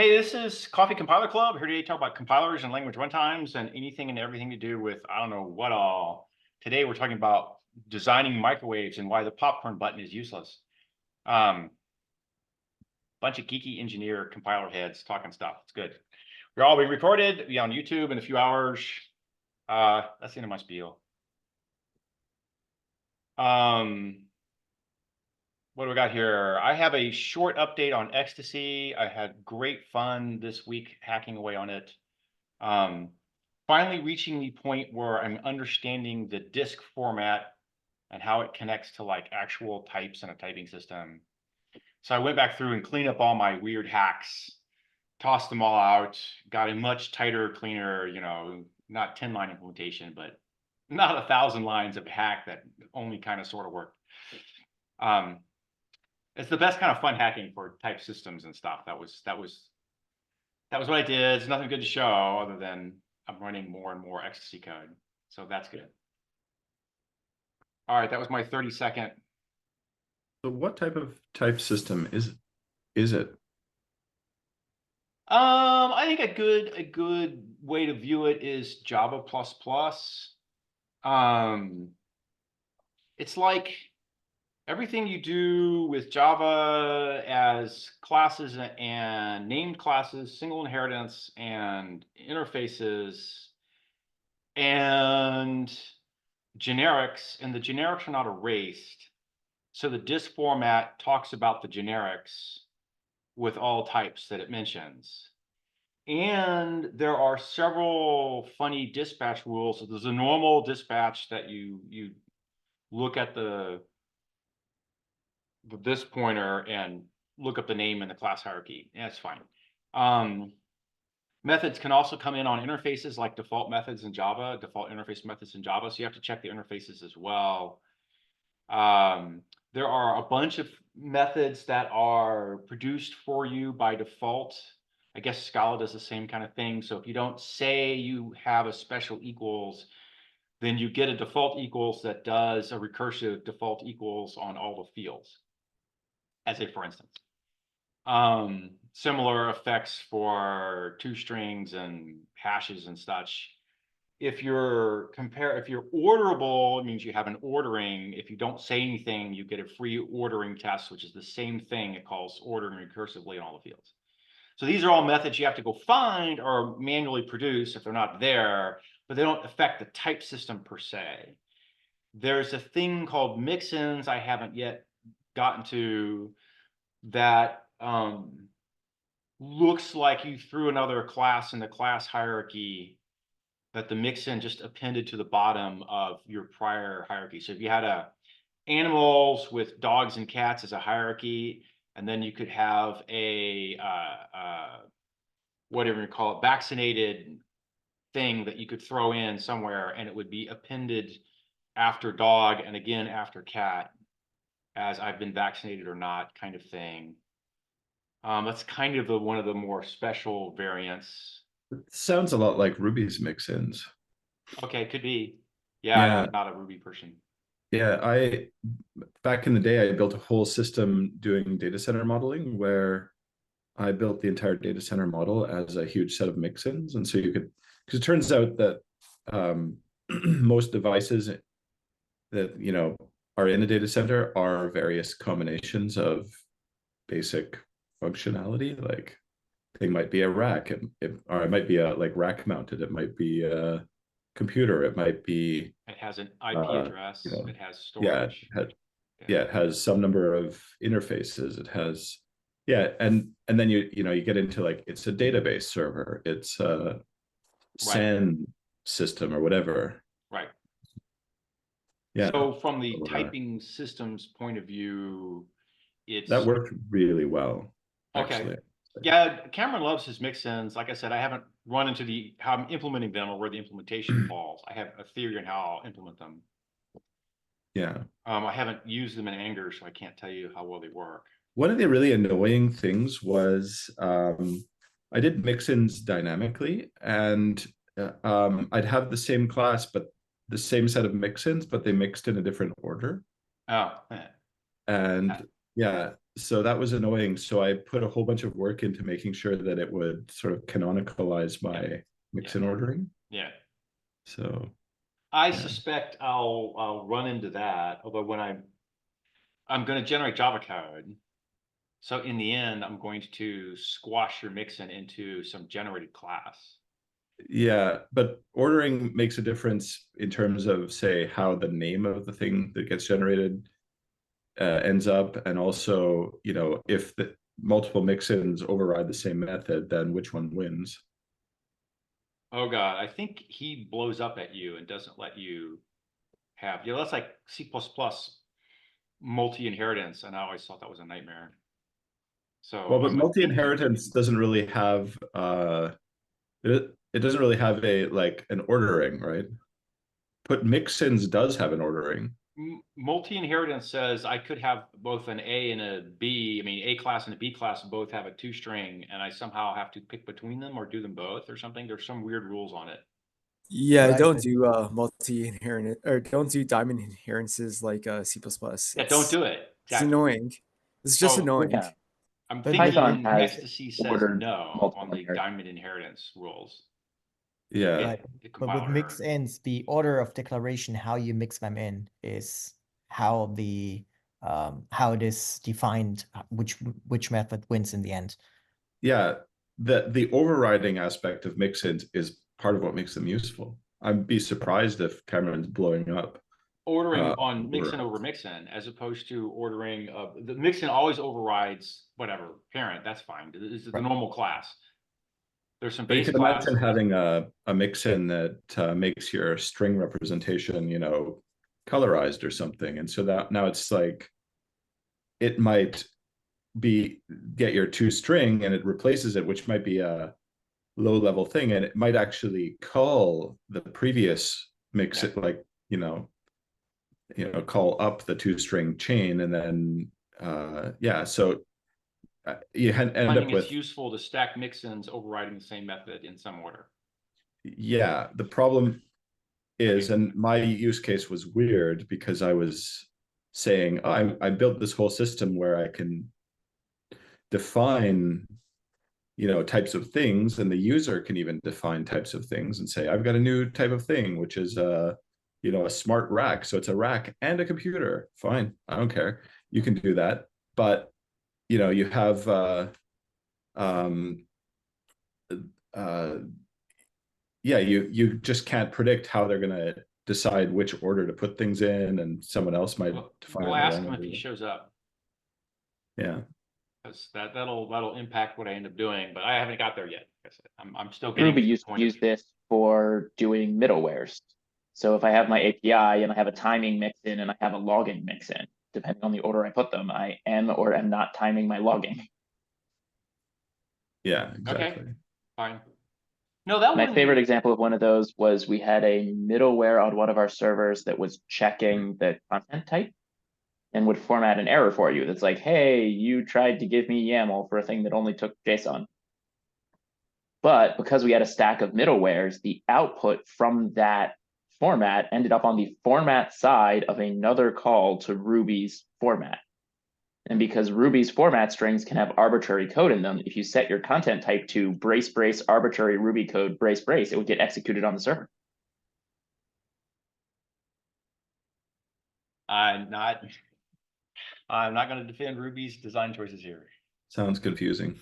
Hey, this is Coffee Compiler Club. Here today to talk about compilers and language runtimes and anything and everything to do with I don't know what all. Today we're talking about designing microwaves and why the popcorn button is useless. Bunch of geeky engineer compiler heads talking stuff. It's good. We're all being recorded. Be on YouTube in a few hours. That's the end of my spiel. What do we got here? I have a short update on Ecstasy. I had great fun this week hacking away on it. Finally reaching the point where I'm understanding the disk format and how it connects to like actual types in a typing system. So I went back through and cleaned up all my weird hacks, tossed them all out, got a much tighter, cleaner, not 10-line implementation, but not 1,000 lines of hack that only kind of sort of worked. It's the best kind of fun hacking for type systems and stuff. That was what I did. It's nothing good to show other than I'm running more and more Ecstasy code. So that's good. All right, that was my 30-second. So what type of type system is it? I think a good way to view it is Java++. It's like everything you do with Java as classes and named classes, single inheritance and interfaces and generics, and the generics are not erased. So the disk format talks about the generics with all types that it mentions. And there are several funny dispatch rules. So there's a normal dispatch that you look at this pointer and look up the name in the class hierarchy. Yeah, that's fine. Methods can also come in on interfaces like default methods in Java, default interface methods in Java. So you have to check the interfaces as well. There are a bunch of methods that are produced for you by default. I guess Scala does the same kind of thing. So if you don't say you have a special equals, then you get a default equals that does a recursive default equals on all the fields, as a for instance. Similar effects for toStrings and hashes and such. If you're orderable, it means you have an ordering. If you don't say anything, you get a free ordering test, which is the same thing. It calls ordering recursively in all the fields. So these are all methods you have to go find or manually produce if they're not there, but they don't affect the type system per se. There's a thing called mixins I haven't yet gotten to that looks like you threw another class in the class hierarchy that the mixin just appended to the bottom of your prior hierarchy. So if you had animals with dogs and cats as a hierarchy, and then you could have a whatever you call it, vaccinated thing that you could throw in somewhere, and it would be appended after dog and again after cat, as I've been vaccinated or not kind of thing. That's kind of one of the more special variants. It sounds a lot like Ruby's mixins. Okay, could be. Yeah, I'm not a Ruby person. Yeah, back in the day, I built a whole system doing data center modeling where I built the entire data center model as a huge set of mixins. And so you could, because it turns out that most devices that, are in a data center are various combinations of basic functionality. Like they might be a rack, or it might be a like rack mounted. It might be a computer. It might be. It has an IP address. It has storage. Yeah, it has some number of interfaces. It has, and then you get into like it's a database server. It's a SAN system or whatever. Right. Yeah. So from the typing systems point of view, that worked really well. Actually. Okay. Yeah, Cameron loves his mixins. Like I said, I haven't run into how I'm implementing them or where the implementation falls. I have a theory on how I'll implement them. Yeah. I haven't used them in Anger, so I can't tell you how well they work. One of the really annoying things was I did mixins dynamically, and I'd have the same class, but the same set of mixins, but they mixed in a different order. Oh. And yeah, so that was annoying. So I put a whole bunch of work into making sure that it would sort of canonicalize Yeah. my mix-in ordering. Yeah. So I yeah. suspect I'll run into that, although when I'm going to generate Java code. So in the end, I'm going to squash your mixin into some generated class. Yeah, but ordering makes a difference in terms of, say, how the name of the thing that gets generated ends up, and also, if the multiple mix-ins override the same method, then which one wins? Oh God, I think he blows up at you and doesn't let you have, that's like C++ multi-inheritance, and I always thought that was a nightmare. So Well, but I think you can. multi-inheritance doesn't really have it doesn't really have a like an ordering, right? But mix-ins does have an ordering. Multi-inheritance says I could have both an A and a B. I mean, A class and a B class both have a two string, and I somehow have to pick between them or do them both or something. There's some weird rules on it. Yeah, I Right. don't do multi-inheritance or don't do diamond inheritances like C++. Yeah, don't do it. It's Exactly. annoying. It's just So annoying. Yeah. I'm But thinking Python has ecstasy says ordered no multiple on the inheritance. diamond inheritance rules. Yeah. Right. The But with compiler mix error. ins, the order of declaration, how you mix them in is how how it is defined, which method wins in the end. Yeah. The overriding aspect of mix-ins is part of what makes them useful. I'd be surprised if Cameron's blowing up. Ordering on over- mixin over mixin as opposed to ordering the mixin always overrides whatever parent. That's fine. This is the Right. normal class. There's some But you base can imagine classes. having a mix-in that makes your string representation, colorized or something. And so that now it's like it might get your two string and it replaces it, which might be a low level thing, and it might actually call the previous mix it, like, call up the two string chain, and then yeah, so you end up Finding with it's useful to stack mixins overriding the same method in some order. yeah. The problem is, Okay. and my use case was weird because I was saying, oh, I built this whole system where I can define types of things, and the user can even define types of things and say, I've got a new type of thing, which is a smart rack. So it's a rack and a computer. Fine, I don't care. You can do that. But you have um uh yeah, you just can't predict how they're gonna decide which order to put things in, and someone else might define We'll it in the ask wrong him if he order. shows up. Yeah. Because that'll impact what I end up doing, but I haven't got there yet. Like I said, I'm still getting Ruby to the used to point of use this for doing middlewares. So if I have my API and I have a timing mix-in and I have a logging mix-in, depending on the order I put them, I am or am not timing my logging. Yeah, exactly. Okay, fine. No, that My one. favorite example of one of those was we had a middleware on one of our servers that was checking the content type and would format an error for you. That's like, hey, you tried to give me YAML for a thing that only took JSON. But because we had a stack of middlewares, the output from that format ended up on the format side of another call to Ruby's format. And because Ruby's format strings can have arbitrary code in them, if you set your content type to brace brace arbitrary Ruby code brace brace, it would get executed on the server. I'm not going to defend Ruby's design choices here. Sounds confusing.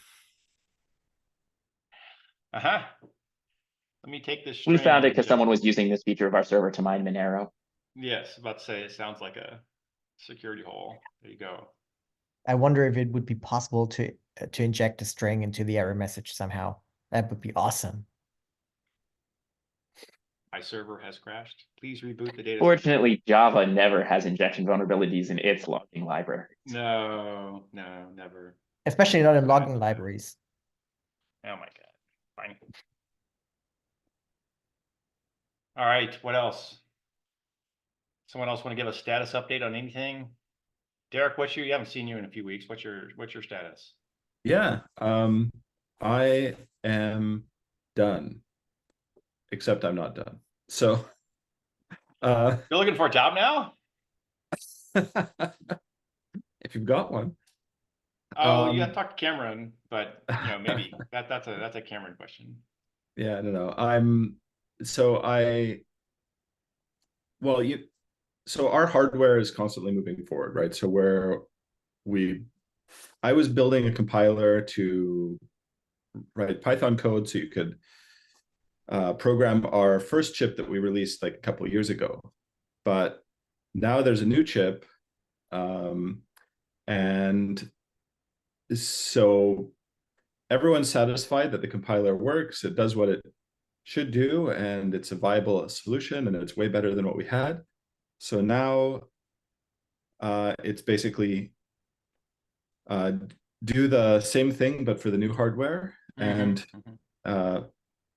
Uh-huh. Let me take this We string found it and because just, someone was using this feature of our server to mine Monero. yes, about to say it sounds like a security hole. There you go. I wonder if it would be possible to inject a string into the error message somehow. That would be awesome. My server has crashed. Please reboot the data. Fortunately, Java never has injection vulnerabilities in its logging library. No, never. Especially not in logging libraries. Oh my God. Fine. All right, what else? Someone else want to give a status update on anything? Darrick, you haven't seen you in a few weeks. What's your status? Yeah. I am done. Except I'm not done. So You're looking for a job now? if you've got one. Oh, you got to Um, talk to Cameron, but maybe that's a Cameron question. Yeah, no. Well, so our hardware is constantly moving forward, right? So I was building a compiler to write Python code so you could program our first chip that we released like a couple of years ago. But now there's a new chip, and so everyone's satisfied that the compiler works, it does what it should do, and it's a viable solution, and it's way better than what we had. So now it's basically do the same thing, but for the new hardware. And but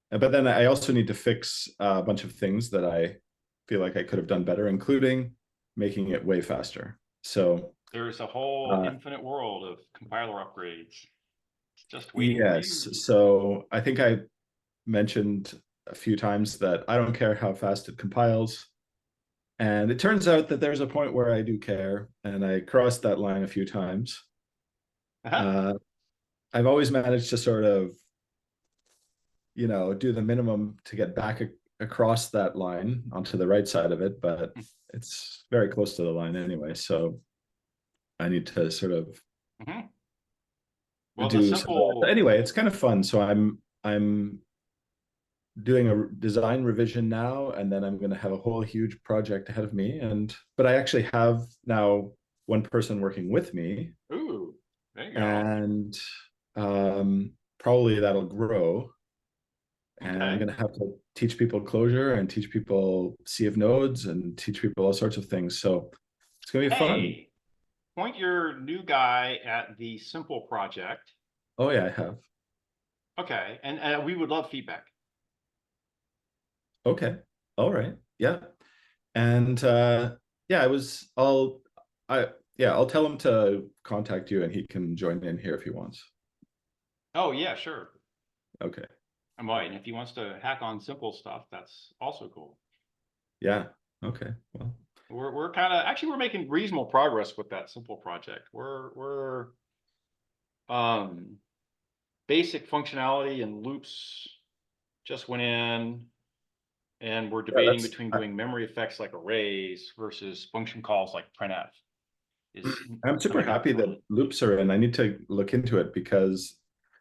then I also need to fix a bunch of things that I feel like I could have done better, including making it way faster. So There's a whole infinite world of compiler upgrades. It's just waiting for yes, you. so I think I mentioned a few times that I don't care how fast it compiles. And it turns out that there's a point where I do care, and I crossed that line a few times. I've always managed to sort of, do the minimum to get back across that line onto the right side of it, but it's very close to the line anyway. So I need to sort of Well, do anyway, it's kind of fun. So I'm doing a design revision now, and then I'm going to have a whole huge project ahead of me. But I actually have now one person working with me. Ooh, there you go. And probably that'll grow. And I'm Okay. going to have to teach people Clojure and teach people C of nodes and teach people all sorts of things. So it's going to be fun. Point your new guy at the simple project. Oh yeah, I have. Okay, and we would love feedback. Okay. All right. Yeah. And yeah, I'll tell him to contact you, and he can join in here if he wants. Oh yeah, sure. Okay. I'm right. And if he wants to hack on simple stuff, that's also cool. Yeah. Okay. Well, we're kind of we're making reasonable progress with that simple project. We're basic functionality and loops just went in, and we're debating between doing memory effects like arrays versus function calls like printf. I'm super happy that loops are in. I need to look into it because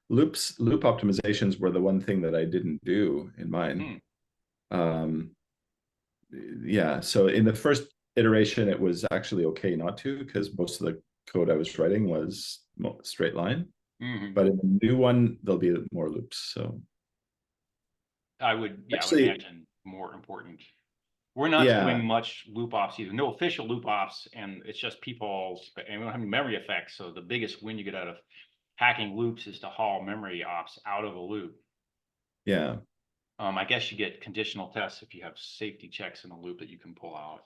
loop optimizations were the one thing that I didn't do in mine. Yeah, so in the first iteration, it was actually okay not to, because most of the code I was writing was straight line. But in the new one, there'll be more loops. So I would imagine more important. We're not doing much loop ops either. No official loop ops, and it's just people's, and we don't have any memory effects. So the biggest win you get out of hacking loops is to haul memory ops out of a loop. Yeah. I guess you get conditional tests if you have safety checks in a loop that you can pull out.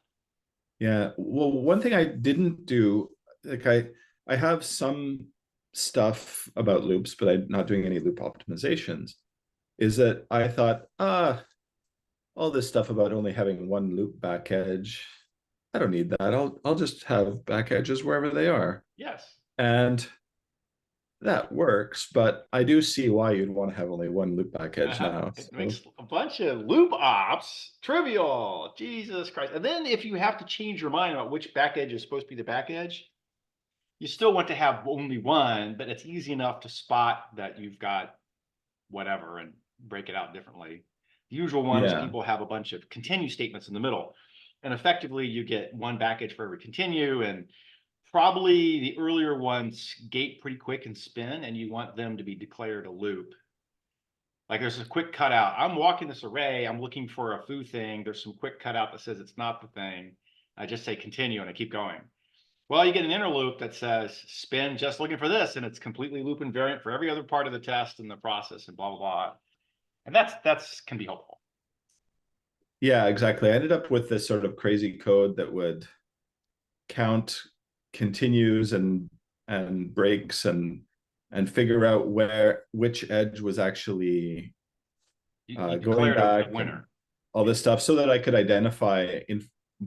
Yeah. Well, one thing I didn't do, like I have some stuff about loops, but I'm not doing any loop optimizations, is that I thought, all this stuff about only having one loop back edge, I don't need that. I'll just have back edges wherever they are. Yes. And that works, but I do see why you'd want to have only one loop back edge now. It makes a bunch of loop ops trivial. Jesus Christ. And then if you have to change your mind about which back edge is supposed to be the back edge, you still want to have only one, but it's easy enough to spot that you've got whatever and break it out differently. The usual one is people have a bunch of continue statements in the middle, and effectively you get one back edge for every continue, and probably the earlier ones gate pretty quick and spin, and you want them to be declared a loop. Like there's a quick cutout. I'm walking this array. I'm looking for a foo thing. There's some quick cutout that says it's not the thing. I just say continue and I keep going. Well, you get an inner loop that says spin just looking for this, and it's completely loop invariant for every other part of the test and the process and blah, blah, blah. And that's can be helpful. Yeah, exactly. I ended up with this sort of crazy code that would count continues and breaks and figure out which edge was actually You going back, a winner. all this stuff, so that I could identify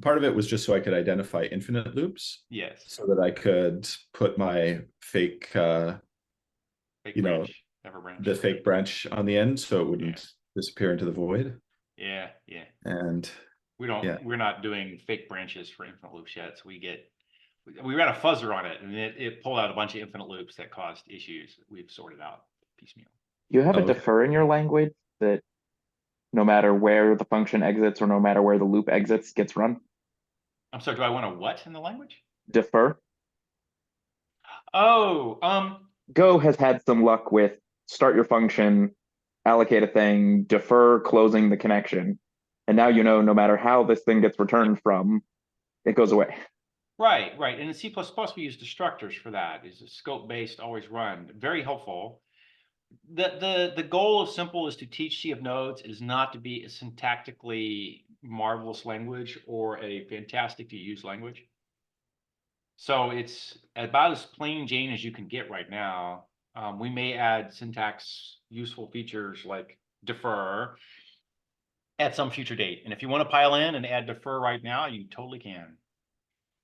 part of it was just so I could identify infinite loops, Yes. so that I could put my fake, Fake you know, branch, never branch. the fake branch on the end, so it wouldn't disappear into the void. Yeah, yeah. And yeah. We're not doing fake branches for infinite loops yet. So we ran a fuzzer on it and it pulled out a bunch of infinite loops that caused issues that we've sorted out piecemeal. You have a Okay. defer in your language that no matter where the function exits or no matter where the loop exits gets run? I'm sorry, do I want a what in the language? Defer. Oh, Go has had some luck with start your function, allocate a thing, defer closing the connection. And now you know no matter how this thing gets returned from, it goes away. right. And in C++, we use destructors for that. Is a scope-based, always run. Very helpful. The goal of simple is to teach C of nodes. It is not to be a syntactically marvelous language or a fantastic to use language. So it's about as plain Jane as you can get right now. We may add syntax useful features like defer at some future date. And if you want to pile in and add defer right now, you totally can.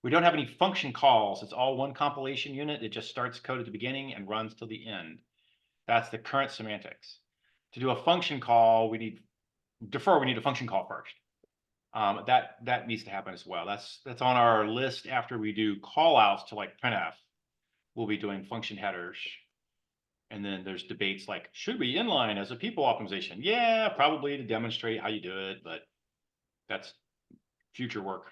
We don't have any function calls. It's all one compilation unit. It just starts code at the beginning and runs till the end. That's the current semantics. To do a function call, we need a function call first. That needs to happen as well. That's on our list after we do call outs to like printf. We'll be doing function headers. And then there's debates like, should we inline as a people optimization? Yeah, probably to demonstrate how you do it, but that's future work.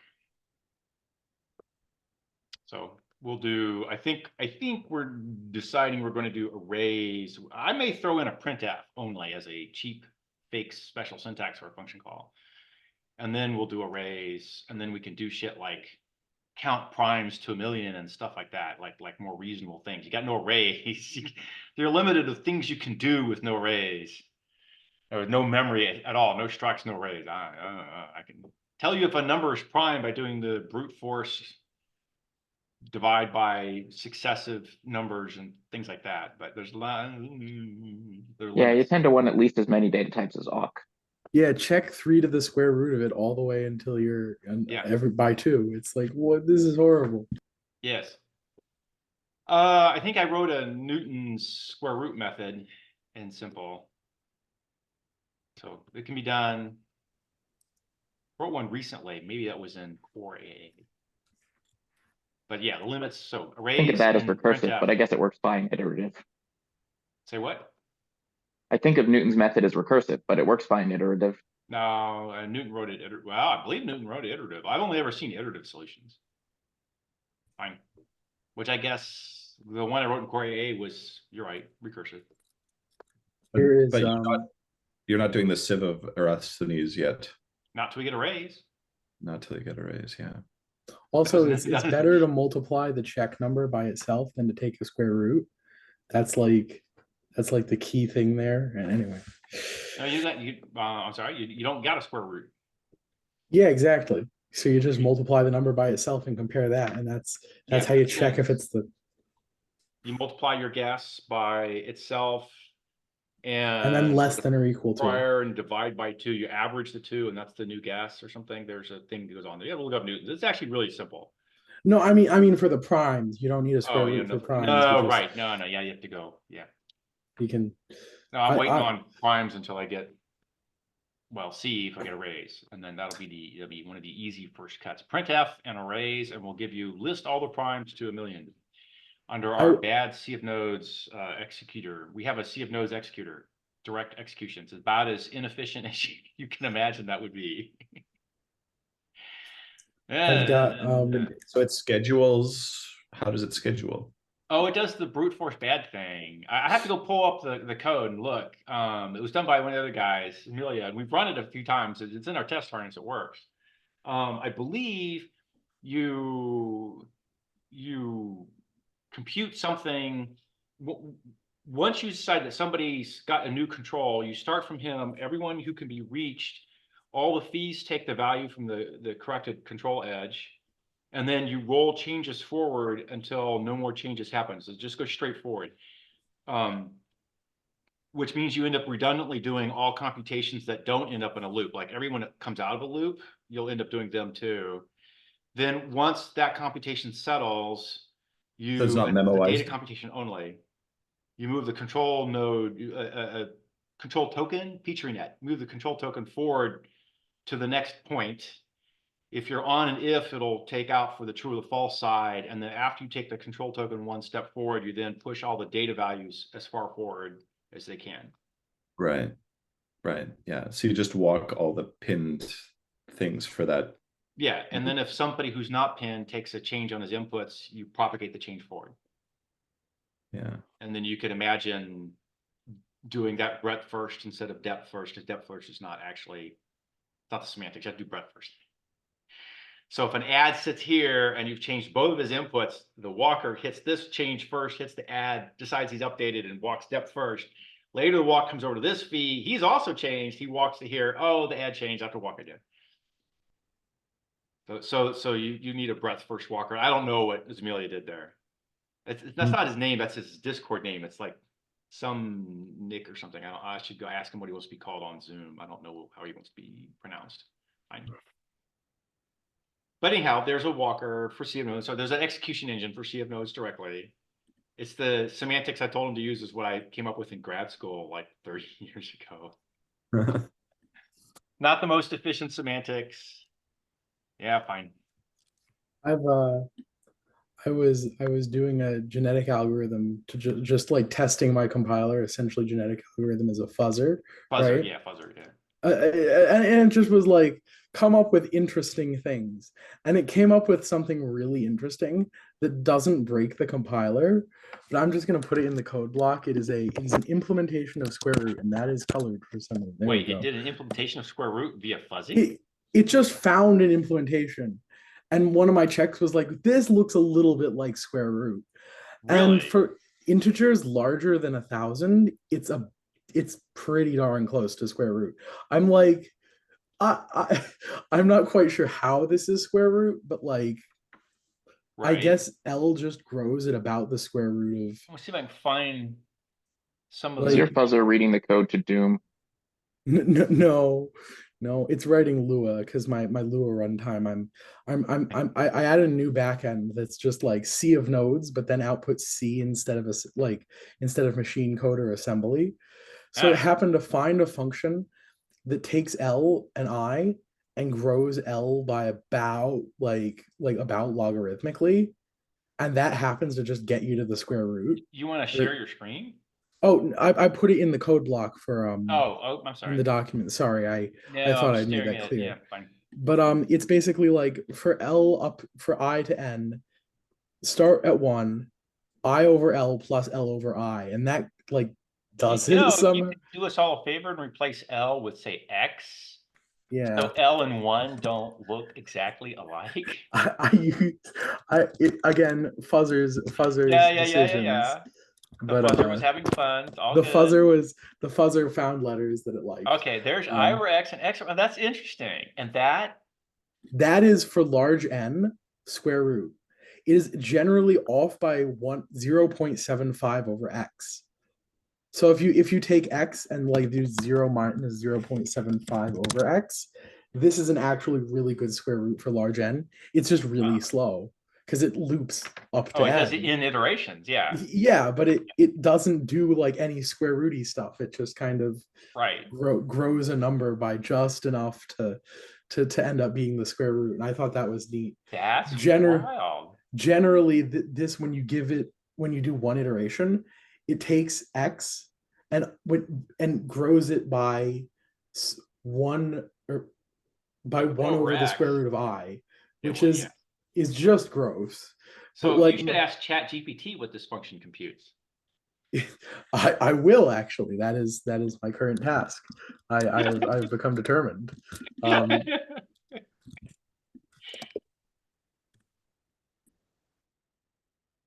So we'll do, I think we're deciding we're going to do arrays. I may throw in a printf only as a cheap fake special syntax for a function call. And then we'll do arrays, and then we can do shit like count primes to 1,000,000 and stuff like that, like more reasonable things. You got no arrays. They're limited to things you can do with no arrays. Or no memory at all, no structs, no arrays. I can tell you if a number is prime by doing the brute force divide by successive numbers and things like that. But there's a lot. Yeah, you tend to want at least as many data types as awk. Yeah, check 3 to the square root of it all the way until you're by 2. It's like, what? This is horrible. Yes. I think I wrote a Newton's square root method in simple. So it can be done. Wrote one recently. Maybe that was in Core A. But yeah, the limits. So arrays. I think of that as and recursive, printf. but I guess it works fine iterative. Say what? I think of Newton's method as recursive, but it works fine iterative. No, Newton wrote it. Well, I believe Newton wrote it iterative. I've only ever seen iterative solutions. Fine. Which I guess the one I wrote in Core A was, you're right, recursive. Here is But you're not doing the sieve of Eratosthenes yet. Not till we get arrays. Not till you get arrays, yeah. also it's better to multiply the check number by itself than to take the square root. That's like the key thing there. And anyway. No, I'm sorry, you don't got a square root. Yeah, exactly. So you just multiply the number by itself and compare that, and that's how you check if it's the. You multiply your guess by itself, And then less than or equal to. Prior and divide by 2. You average the 2, and that's the new guess or something. There's a thing that goes on there. You have to look up Newton. It's actually really simple. No, I mean for the primes, you don't need a square root for primes. No, right. No, yeah, you have to go. Yeah. You can. No, I'm waiting on primes until I get, see if I get arrays, and then that'll be one of the easy first cuts. Printf and arrays, and we'll give you list all the primes to 1,000,000 under our bad C of nodes executor. We have a C of nodes executor, direct execution. It's about as inefficient as you can imagine that would be. I've got so it schedules. How does it schedule? Oh, it does the brute force bad thing. I have to go pull up the code and look. It was done by one of the other guys, Amelia, and we've run it a few times. It's in our test harness. It works. I believe you compute something. Once you decide that somebody's got a new control, you start from him. Everyone who can be reached, all the fees take the value from the corrected control edge. And then you roll changes forward until no more changes happen. So just go straight forward. Which means you end up redundantly doing all computations that don't end up in a loop. Like everyone that comes out of a loop, you'll end up doing them too. then once that computation settles, you, So it's not and it's the memoized. data computation only, you move the control node, control token, featuring net, move the control token forward to the next point. If you're on an if, it'll take out for the true or the false side. And then after you take the control token one step forward, you then push all the data values as far forward as they can. Right. Right. Yeah. So you just walk all the pinned things for that. Yeah, and then if somebody who's not pinned takes a change on his inputs, you propagate the change forward. Yeah. And then you could imagine doing that breadth first instead of depth first, because depth first is not actually, it's not the semantics, you have to do breadth first. So if an add sits here and you've changed both of his inputs, the walker hits this change first, hits the add, decides he's updated and walks depth first. Later the walk comes over to this fee, he's also changed, he walks to here, oh, the add changed after walk again. So you need a breadth first walker. I don't know what Amelia did there. That's not his name. That's his Discord name. It's like some Nick or something. I should go ask him what he wants to be called on Zoom. I don't know how he wants to be pronounced. Fine. But anyhow, there's a walker for CF nodes. So there's an execution engine for CF nodes directly. It's the semantics I told him to use is what I came up with in grad school like 30 years ago. Not the most efficient semantics. Yeah, fine. I was doing a genetic algorithm to just like testing my compiler, essentially genetic algorithm as a fuzzer. Fuzzer, right? yeah, fuzzer, yeah. And it just was like come up with interesting things, and it came up with something really interesting that doesn't break the compiler, but I'm just going to put it in the code block. It is an implementation of square root, and that is colored for some reason. Wait, it did an implementation of square root via fuzzy? It just found an implementation, and one of my checks was like, this looks a little bit like square root. Really? And for integers larger than 1,000, it's pretty darn close to square root. I'm like, I'm not quite sure how this is square root, but like, Right. I guess L just grows at about the square root of. Let's see if I can find some of Like- Is your fuzzer reading the code to Doom? No, it's writing Lua because my Lua runtime. I added a new backend that's just like C of nodes, but then outputs C instead of machine code or assembly. So it happened to find a function that takes L and I and grows L by about about logarithmically, and that happens to just get you to the square root. You want to share your screen? Oh, I put it in the code block for Oh, I'm sorry. in the document. Sorry, I No, thought I'm I made staring that at it. clear. Yeah, fine. But it's basically like for L up for I to N, start at 1, I over L plus L over I, and that like does You it know, some. you could do us all a favor and replace L with say X. Yeah. So L and 1 don't look exactly alike. Again, fuzzers Yeah. decisions. The But fuzzer was having fun. It's all the good. fuzzer found letters that it liked. Okay, there's I over X and X. Oh, that's interesting. And that is for large N square root. It is generally off by 0.75 over X. So if you take X and like do 0 minus 0.75 over X, this is an actually really good square root for large N. It's just really slow because it loops up to it N. does it in iterations, yeah. Yeah, but it doesn't do like any square rooty stuff. It just kind of grows a number by just enough to end up being the square root. And I thought that was neat. That's wild. Generally, this when you do one iteration, it takes X and grows it by 1 over the square root of I, which is just gross. So like, you should ask ChatGPT what this function computes. I will actually. That is my current task. I've become determined.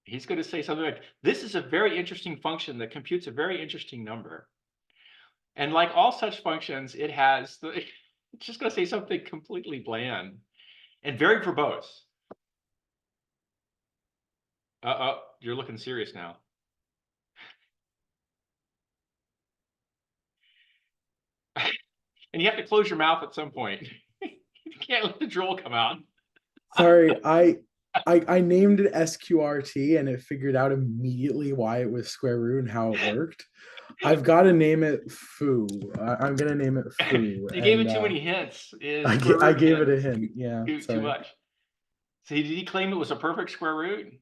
He's going to say something like, this is a very interesting function that computes a very interesting number. And like all such functions, it's just going to say something completely bland and very verbose. You're looking serious now. And you have to close your mouth at some point. You can't let the drool come out. Sorry, I named it SQRT and it figured out immediately why it was square root and how it worked. I've got to name it foo. I'm gonna name it foo. You gave and, it too many hints. I gave it a hint. Yeah, Too sorry. much. So did he claim it was a perfect square root?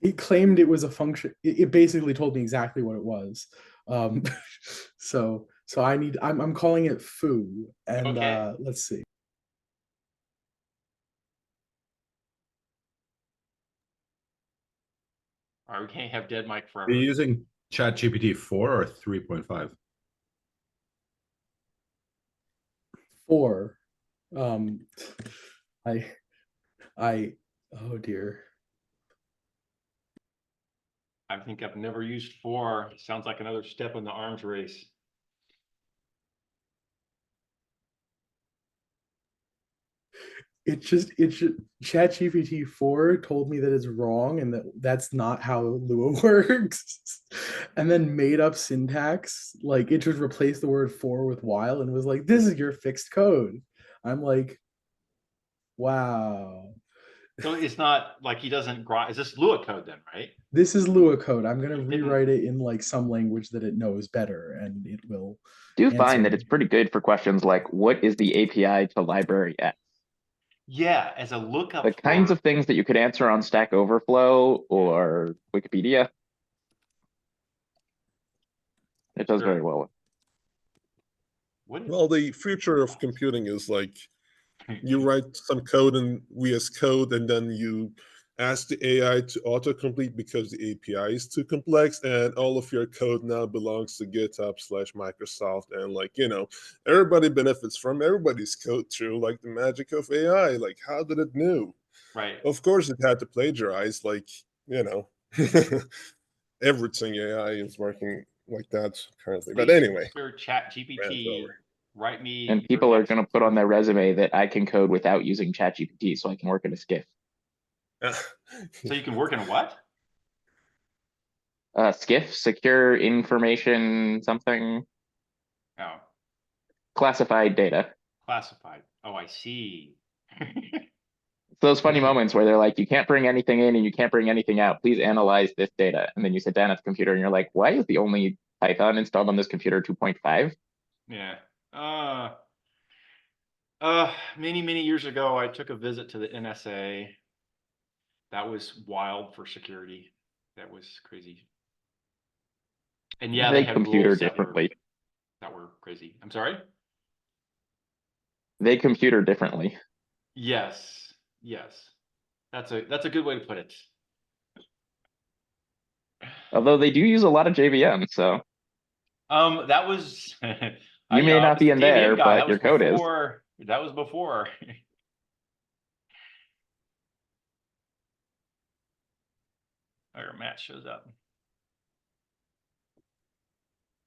It claimed it was a function. It basically told me exactly what it was. Um, so I'm calling it foo. And Okay. let's see. All right, we can't have dead Mike Are forever. you using ChatGPT 4 or 3.5? 4. I oh dear. I think I've never used 4. Sounds like another step in the arms race. It should ChatGPT 4 told me that it's wrong and that's not how Lua works. And then made up syntax. Like it just replaced the word for with while and was like, this is your fixed code. I'm like, wow. So it's not like he doesn't grind. Is this Lua code then, right? This is Lua code. I'm gonna He didn't- rewrite it in like some language that it knows better and it will Do answer find that me. it's pretty good for questions like, what is the API to library X? Yeah, as a lookup. The kinds for- of things that you could answer on Stack Overflow or Wikipedia. It does Sure. very well. What is, Well, the future of computing is like you write some code in VS Code and then you ask the AI to autocomplete because the API is too complex, and all of your code now belongs to GitHub/Microsoft, and like, you know, everybody benefits from everybody's code through like the magic of AI. Like, how did it know? right. Of course it had to plagiarize, like, you know, everything AI is working like that currently. But Please anyway, consider Chat rant GPT. over. Write me. And your people are next- going to put on their resume that I can code without using ChatGPT, so I can work in a skiff. So you can work in what? Skiff, secure information, something, Oh, classified data. classified. Oh, I see. It's those funny moments where they're like, you can't bring anything in and you can't bring anything out. Please analyze this data. And then you sit down at the computer and you're like, why is the only Python installed on this computer 2.5? Yeah. Many years ago, I took a visit to the NSA. That was wild for security. That was crazy. And yeah, They had computer rules differently. that were crazy. I'm sorry? They computer differently. Yes. Yes. That's a good way to put it. Although they do use a lot of JVM, so That was you may I not was be the in JVM there, guy. but That your was code is. before. That was before. Or Matt shows up.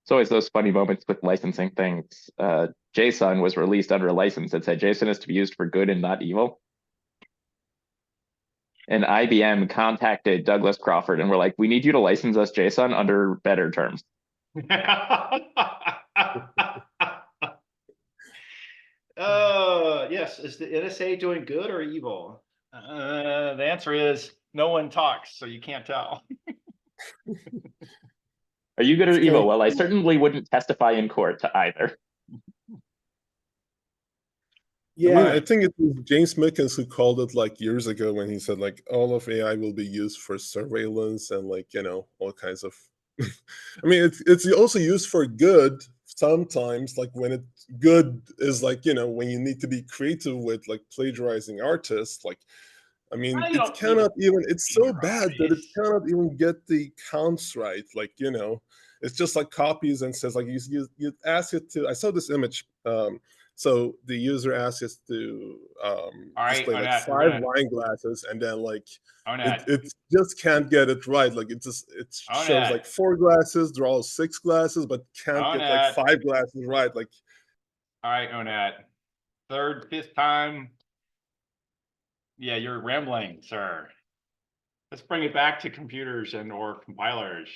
It's always those funny moments with licensing things. JSON was released under a license that said JSON is to be used for good and not evil. And IBM contacted Douglas Crawford and were like, we need you to license us JSON under better terms. Yes. Is the NSA doing good or evil? The answer is no one talks, so you can't tell. Are you good or It's evil? good. Well, I certainly wouldn't testify in court to either. I mean, Yeah, I think it was James Mickens who called it like years ago when he said like all of AI will be used for surveillance and like, you know, all kinds of I mean it's also used for good sometimes, like when it's good is like, you know, when you need to be creative with like plagiarizing artists, like I mean, I it don't need cannot even, it's so bad that it plagiarize. cannot even get the counts right. Like, you know, it's just like copies and says like you ask it to, I saw this image. So the user asks us to All right, display like Annette, we're 5 gonna- wine glasses, and then like Annette. it just can't get it right. Like it shows Annette. like 4 glasses, draws 6 glasses, but can't get like Annette. 5 glasses right. Like All right, Onat. Third, fifth time. Yeah, you're rambling, sir. Let's bring it back to computers and or compilers.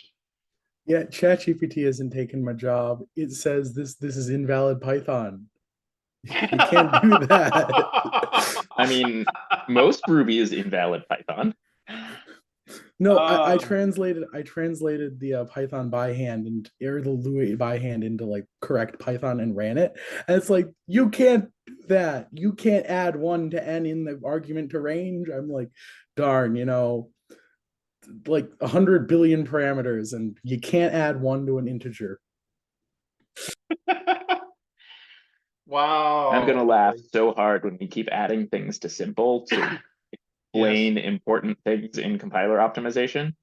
yeah. ChatGPT hasn't taken my job. It says this is invalid Python. You can't do that. I mean, most Ruby is invalid Python. No, I Um, translated the Python by hand and or the Lua by hand into like correct Python and ran it. And it's like, you can't do that. You can't add 1 to n in the argument to range. I'm like, darn, like 100 billion parameters, and you can't add 1 to an integer. Wow. I'm gonna laugh so hard when we keep adding things to simple to explain important things in compiler optimization.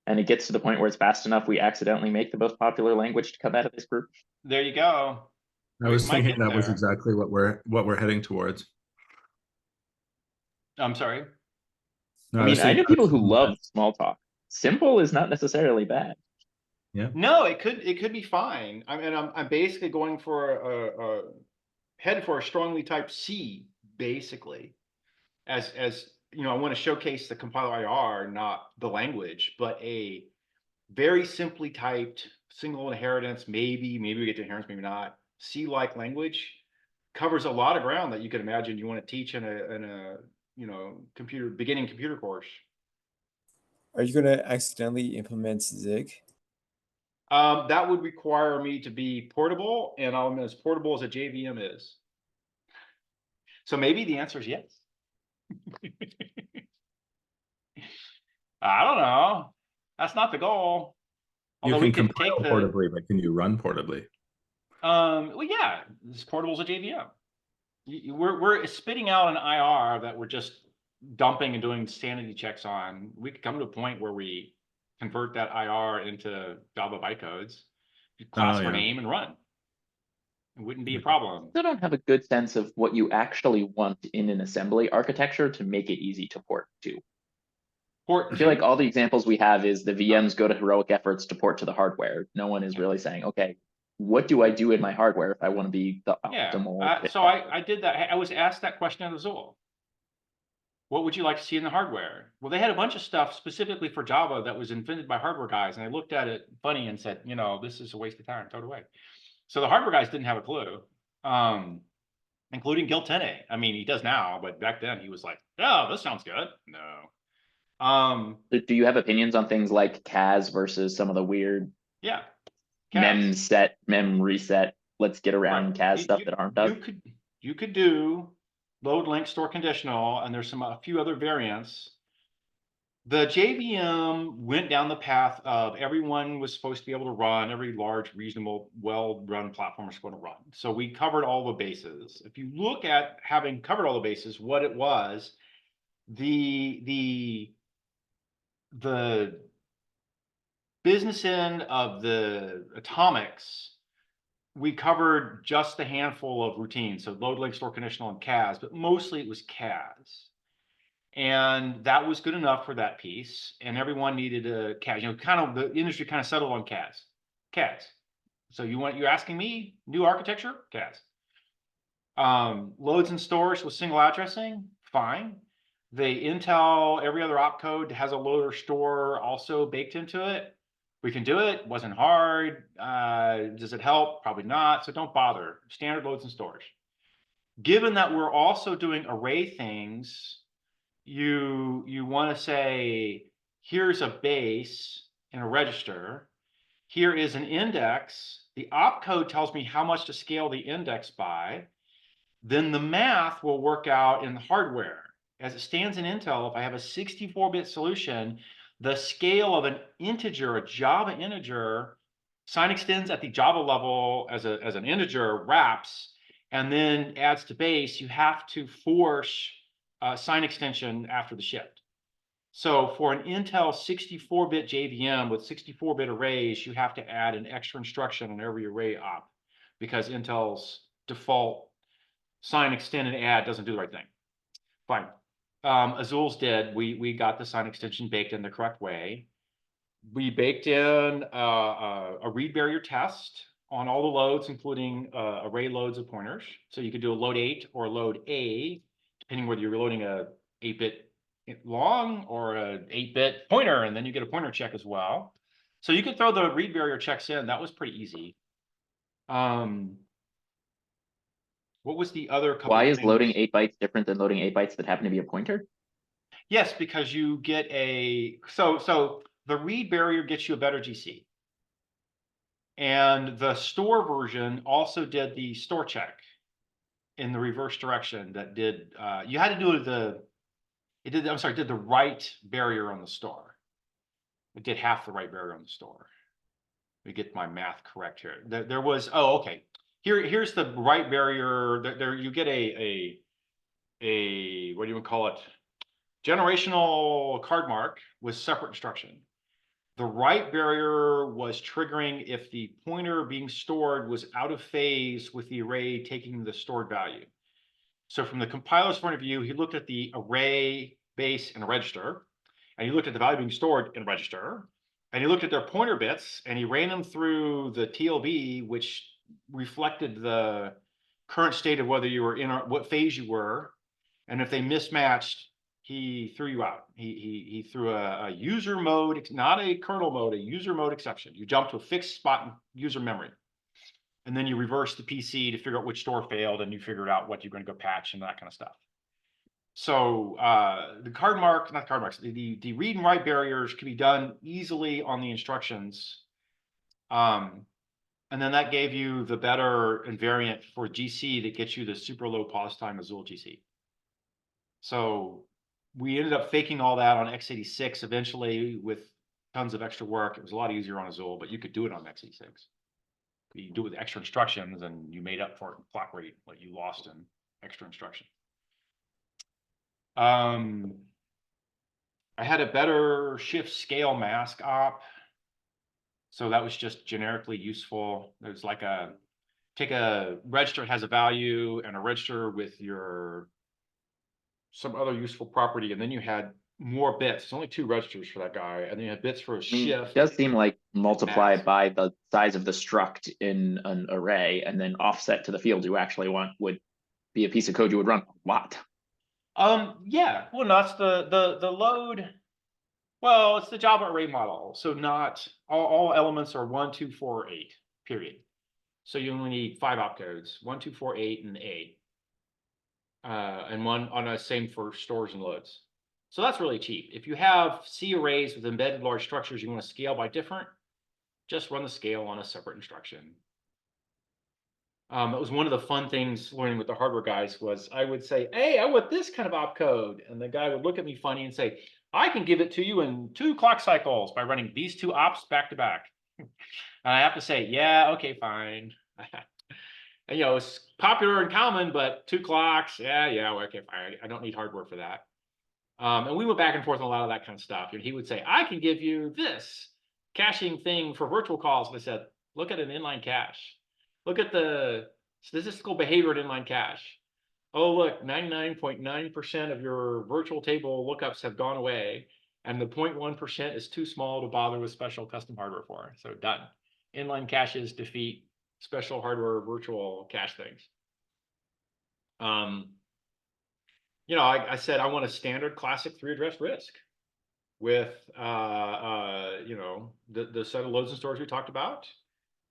And it gets to the point where it's fast enough, we accidentally make the most popular language to come out of this group. There you go. I We was might thinking get that was there. exactly what we're heading towards. I'm sorry. No, I mean, was I thinking know people that's who something love small talk. Simple is not necessarily bad. No, it could be fine. I mean, I'm basically going for a headed for a strongly typed C, basically. As I want to showcase the compiler IR, not the language, but a very simply typed single inheritance, maybe we get to inheritance, maybe not. C-like language covers a lot of ground that you could imagine you want to teach in a beginning computer course. Are you gonna accidentally implement Zig? That would require me to be portable, and I'm as portable as a JVM is. So maybe the answer is yes. I don't know. That's not the goal. You Although we can could take compile portably, but can you run portably? well, yeah, it's portable as a JVM. We're spitting out an IR that we're just dumping and doing sanity checks on. We could come to a point where we convert that IR into Java bytecodes, class for yeah. name, and run. It wouldn't be a problem. Still don't have a good sense of what you actually want in an assembly architecture to make it easy to port to. I feel like all the examples we have is the VMs go to heroic efforts to port to the hardware. No one is really saying, okay, what do I do in my hardware if I want to be the optimal? So I did that. I was asked that question at Azul. What would you like to see in the hardware? Well, they had a bunch of stuff specifically for Java that was invented by hardware guys, and I looked at it funny and said, this is a waste of time. Throw it away. So the hardware guys didn't have a clue, including Gil Tene. I mean, he does now, but back then he was like, "Oh, this sounds good." No. Do you have opinions on things like CAS versus some of the weird Yeah. mem set, mem reset, let's get around Right. CAS stuff that ARM does? You could do load, link, store conditional, and there's a few other variants. The JVM went down the path of everyone was supposed to be able to run, every large, reasonable, well-run platform is going to run. So we covered all the bases. If you look at having covered all the bases, what it was, the business end of the atomics, we covered just a handful of routines. So load, link, store conditional, and CAS, but mostly it was CAS. And that was good enough for that piece. And everyone needed a CAS. The industry kind of settled on CAS. So you're asking me new architecture? CAS. Loads and stores with single addressing, fine. The Intel, every other opcode has a load or store also baked into it. We can do it. Wasn't hard. Does it help? Probably not. So don't bother. Standard loads and stores. Given that we're also doing array things, you want to say, here's a base and a register. Here is an index. The opcode tells me how much to scale the index by. Then the math will work out in the hardware. As it stands in Intel, if I have a 64-bit solution, the scale of an integer, a Java integer, sign extends at the Java level as an integer, wraps, and then adds to base. You have to force sign extension after the shift. So for an Intel 64-bit JVM with 64-bit arrays, you have to add an extra instruction on every array op because Intel's default sign, extend, and add doesn't do the right thing. Fine. Azul's did. We got the sign extension baked in the correct way. We baked in a read barrier test on all the loads, including array loads of pointers. So you could do a load 8 or a load A, depending whether you're loading a 8-bit long or a 8-bit pointer, and then you get a pointer check as well. So you could throw the read barrier checks in. That was pretty easy. What was the other couple Why is loading things? 8 bytes different than loading 8 bytes that happen to be a pointer? Yes, because you get so the read barrier gets you a better GC. And the store version also did the store check in the reverse direction that did, you had to do did the right barrier on the store. It did half the right barrier on the store. Let me get my math correct here. There was, oh, okay. Here's the right barrier. There you get a what do you call it? Generational card mark with separate instruction. The right barrier was triggering if the pointer being stored was out of phase with the array taking the stored value. So from the compiler's point of view, he looked at the array base and register, and he looked at the value being stored in register, and he looked at their pointer bits, and he ran them through the TLB, which reflected the current state of whether you were in what phase you were, and if they mismatched, he threw you out. He threw a user mode, not a kernel mode, a user mode exception. You jump to a fixed spot in user memory. And then you reverse the PC to figure out which store failed, and you figured out what you're going to go patch and that kind of stuff. So the card mark, not card marks, the read and write barriers can be done easily on the instructions. And then that gave you the better invariant for GC that gets you the super low pause time Azul GC. So we ended up faking all that on x86 eventually with tons of extra work. It was a lot easier on Azul, but you could do it on x86. You do it with extra instructions and you made up for it in clock rate, what you lost in extra instruction. I had a better shift scale mask op. So that was just generically useful. There's like take a register has a value and a register with some other useful property, and then you had more bits. There's only 2 registers for that guy, and then you had bits for a shift. It does seem like multiply mask. by the size of the struct in an array and then offset to the field you actually want would be a piece of code you would run a lot. Yeah, well, that's the load. Well, it's the Java array model, so not all elements are 1, 2, 4, 8. Period. So you only need 5 opcodes: 1, 2, 4, 8, and 8. And one on a same for stores and loads. So that's really cheap. If you have C arrays with embedded large structures you want to scale by different, just run the scale on a separate instruction. It was one of the fun things learning with the hardware guys was I would say, hey, I want this kind of opcode. And the guy would look at me funny and say, I can give it to you in 2 clock cycles by running these 2 ops back to back. And I have to say, yeah, okay, fine. And, you know, it's popular and common, but 2 clocks, yeah, okay, fine. I don't need hardware for that. And we went back and forth on a lot of that kind of stuff. And he would say, I can give you this caching thing for virtual calls. And I said, look at an inline cache. Look at the statistical behavior in inline cache. Oh, look, 99.9% of your virtual table lookups have gone away. And the 0.1% is too small to bother with special custom hardware for. So done. Inline caches defeat special hardware virtual cache things. You know, I said I want a standard classic 3-address RISC with you know, the set of loads and stores we talked about.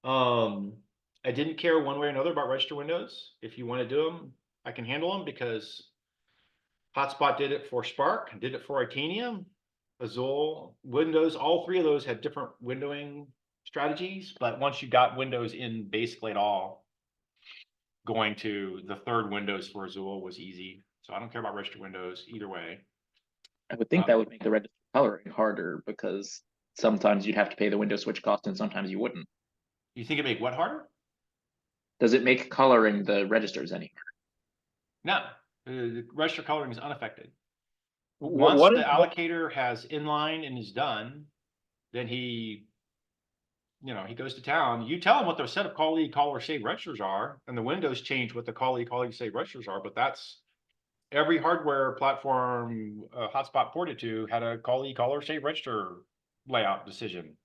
I didn't care one way or another about register windows. If you want to do them, I can handle them because Hotspot did it for Spark, did it for Itanium, Azul, Windows. All 3 of those had different windowing strategies, but once you got Windows in basically at all, going to the 3rd Windows for Azul was easy. So I don't care about register windows either way. I would think that would make the register coloring harder because sometimes you'd have to pay the window switch cost and sometimes you wouldn't. You think it make what harder? Does it make coloring the registers any harder? No, the register coloring is unaffected. What Once the is- allocator has inline and is done, then he, you know, he goes to town. You tell him what the set of callee, caller, save registers are, and the windows change what the callee, save registers are. But that's every hardware platform Hotspot ported to had a callee, caller, save register layout decision.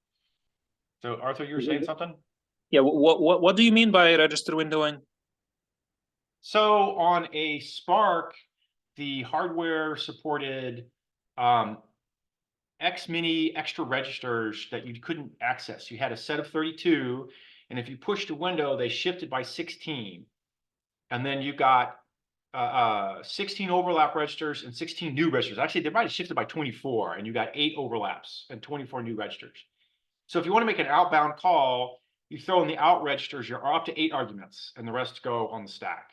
So Arthur, you were saying something? Yeah, what do you mean by register windowing? So on a Spark, the hardware supported X many extra registers that you couldn't access. You had a set of 32, and if you pushed a window, they shifted by 16. And then you got 16 overlap registers and 16 new registers. Actually, they might have shifted by 24, and you got 8 overlaps and 24 new registers. So if you want to make an outbound call, you throw in the out registers, you're up to 8 arguments, and the rest go on the stack.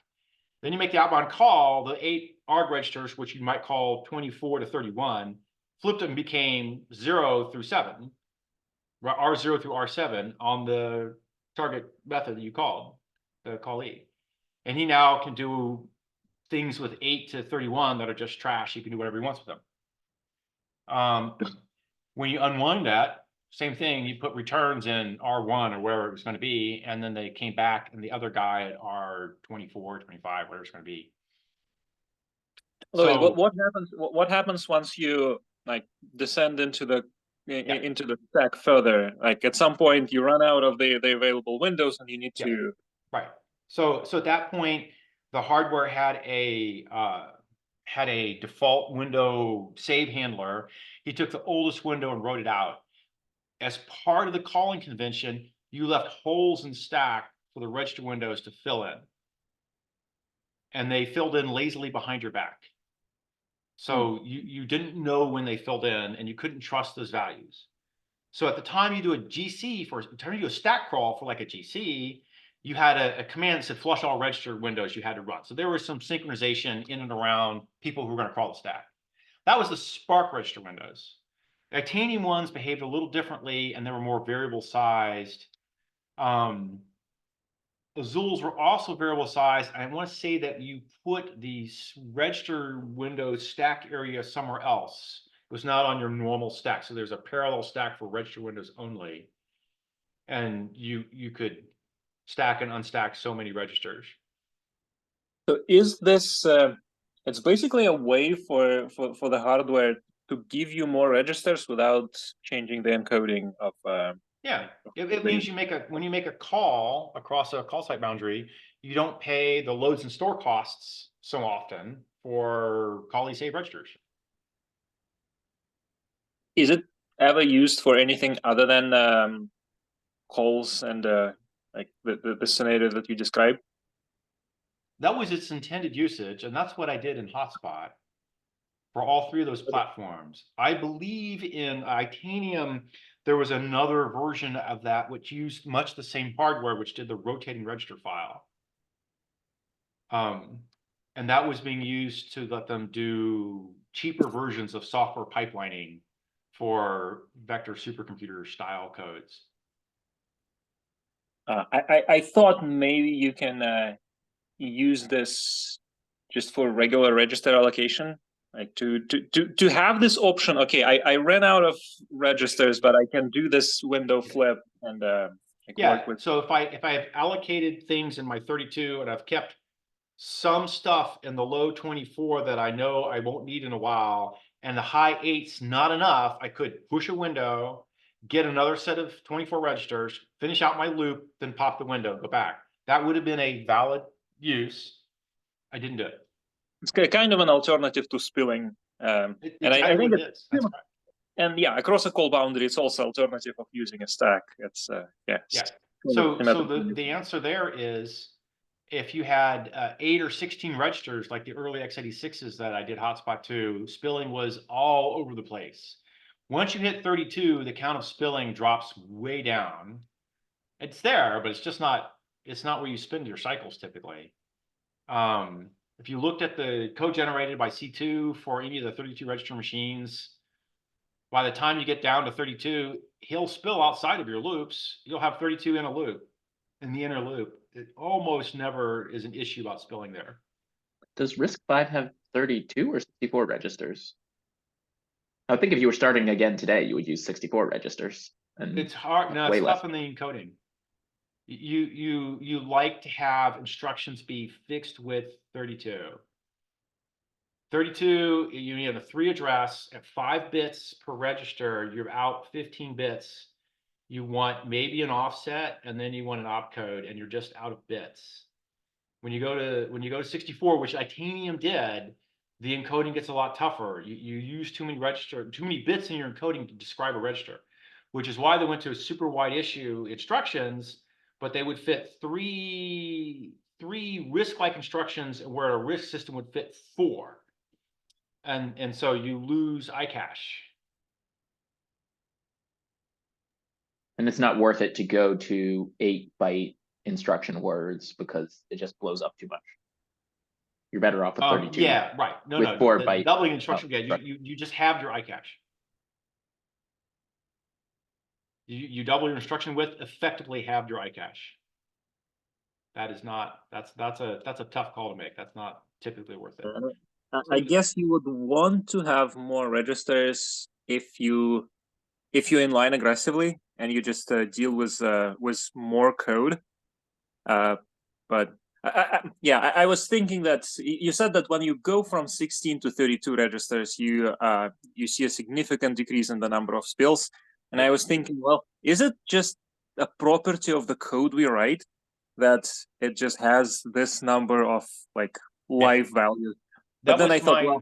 Then you make the outbound call, the 8 arg registers, which you might call 24 to 31, flipped them and became 0 through 7, R0 through R7 on the target method that you called, the callee. And he now can do things with 8 to 31 that are just trash. He can do whatever he wants with them. When you unwind that, same thing, you put returns in R1 or wherever it was going to be, and then they came back and the other guy at R24, 25, whatever it's going to be. Louis, So- what happens once you like descend into the stack further? Like at some point you run out of the available windows and you need to. Right. So at that point, the hardware had a default window save handler. He took the oldest window and wrote it out. As part of the calling convention, you left holes in stack for the register windows to fill in. And they filled in lazily behind your back. So you didn't know when they filled in, and you couldn't trust those values. So at the time you do a GC time you do a stack crawl for like a GC, you had a command that said flush all register windows you had to run. So there was some synchronization in and around people who were going to crawl the stack. That was the Spark register windows. The Titanium ones behaved a little differently, and they were more variable sized. Azules were also variable sized. I want to say that you put the register window stack area somewhere else. It was not on your normal stack. So there's a parallel stack for register windows only. And you could stack and unstack so many registers. So is this it's basically a way for the hardware to give you more registers without changing the encoding of Yeah, it means when you make a call across a call site boundary, you don't pay the loads and store costs so often for callee save registers. Is it ever used for anything other than calls and like the scenario that you described? That was its intended usage, and that's what I did in Hotspot for all 3 of those platforms. I believe in Titanium, there was another version of that which used much the same hardware, which did the rotating register file. And that was being used to let them do cheaper versions of software pipelining for vector supercomputer style codes. I thought maybe you can use this just for regular register allocation, like to have this option. Okay, I ran out of registers, but I can do this window flip and yeah. So if I have allocated things in my 32 and I've kept some stuff in the low 24 that I know I won't need in a while, and the high 8's not enough, I could push a window, get another set of 24 registers, finish out my loop, then pop the window, go back. That would have been a valid use. I didn't do it. It's kind of an alternative to spilling. And I think it is. That's right. And yeah, across a call boundary, it's also alternative of using a stack. It's yeah. So the answer there is, if you had 8 or 16 registers like the early x86s that I did Hotspot to, spilling was all over the place. Once you hit 32, the count of spilling drops way down. It's there, but it's not where you spend your cycles typically. If you looked at the code generated by C2 for any of the 32 register machines, by the time you get down to 32, he'll spill outside of your loops. You'll have 32 in a loop, in the inner loop. It almost never is an issue about spilling there. Does RISC-V have 32 or 64 registers? I think if you were starting again today, you would use 64 registers. And it's hard. No, way it's less. tough in the encoding. You like to have instructions be fixed with 32. 32, you need a 3 address at 5 bits per register. You're out 15 bits. You want maybe an offset, and then you want an opcode, and you're just out of bits. When you go to 64, which Titanium did, the encoding gets a lot tougher. You use too many bits in your encoding to describe a register, which is why they went to a super wide issue instructions, but they would fit 3 3 risk-like instructions where a risk system would fit 4. And so you lose iCache. And it's not worth it to go to 8-byte instruction words because it just blows up too much. You're better off with 32. Yeah, right. No, with no. 4-byte doubling instruction, yeah, instruction. you just have your iCache. You double your instruction width, effectively have your iCache. That is not, that's a tough call to make. That's not typically worth it. I guess you would want to have more registers if you inline aggressively and you just deal with more code. But I was thinking that you said that when you go from 16 to 32 registers, you see a significant decrease in the number of spills. And I was thinking, well, is it just a property of the code we write that it just has this number of like live values? But then I thought, well,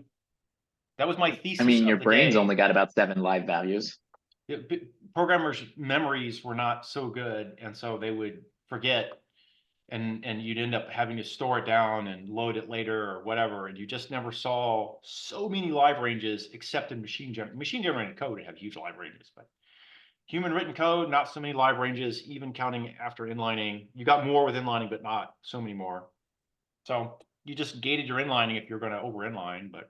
that was my thesis. I mean, your of the brain's day. only got about 7 live values. Programmers' memories were not so good, and so they would forget, and you'd end up having to store it down and load it later or whatever, and you just never saw so many live ranges except in machine generated code. Would have huge live ranges, but human written code, not so many live ranges, even counting after inlining. You got more with inlining, but not so many more. So you just gated your inlining if you're going to over inline, but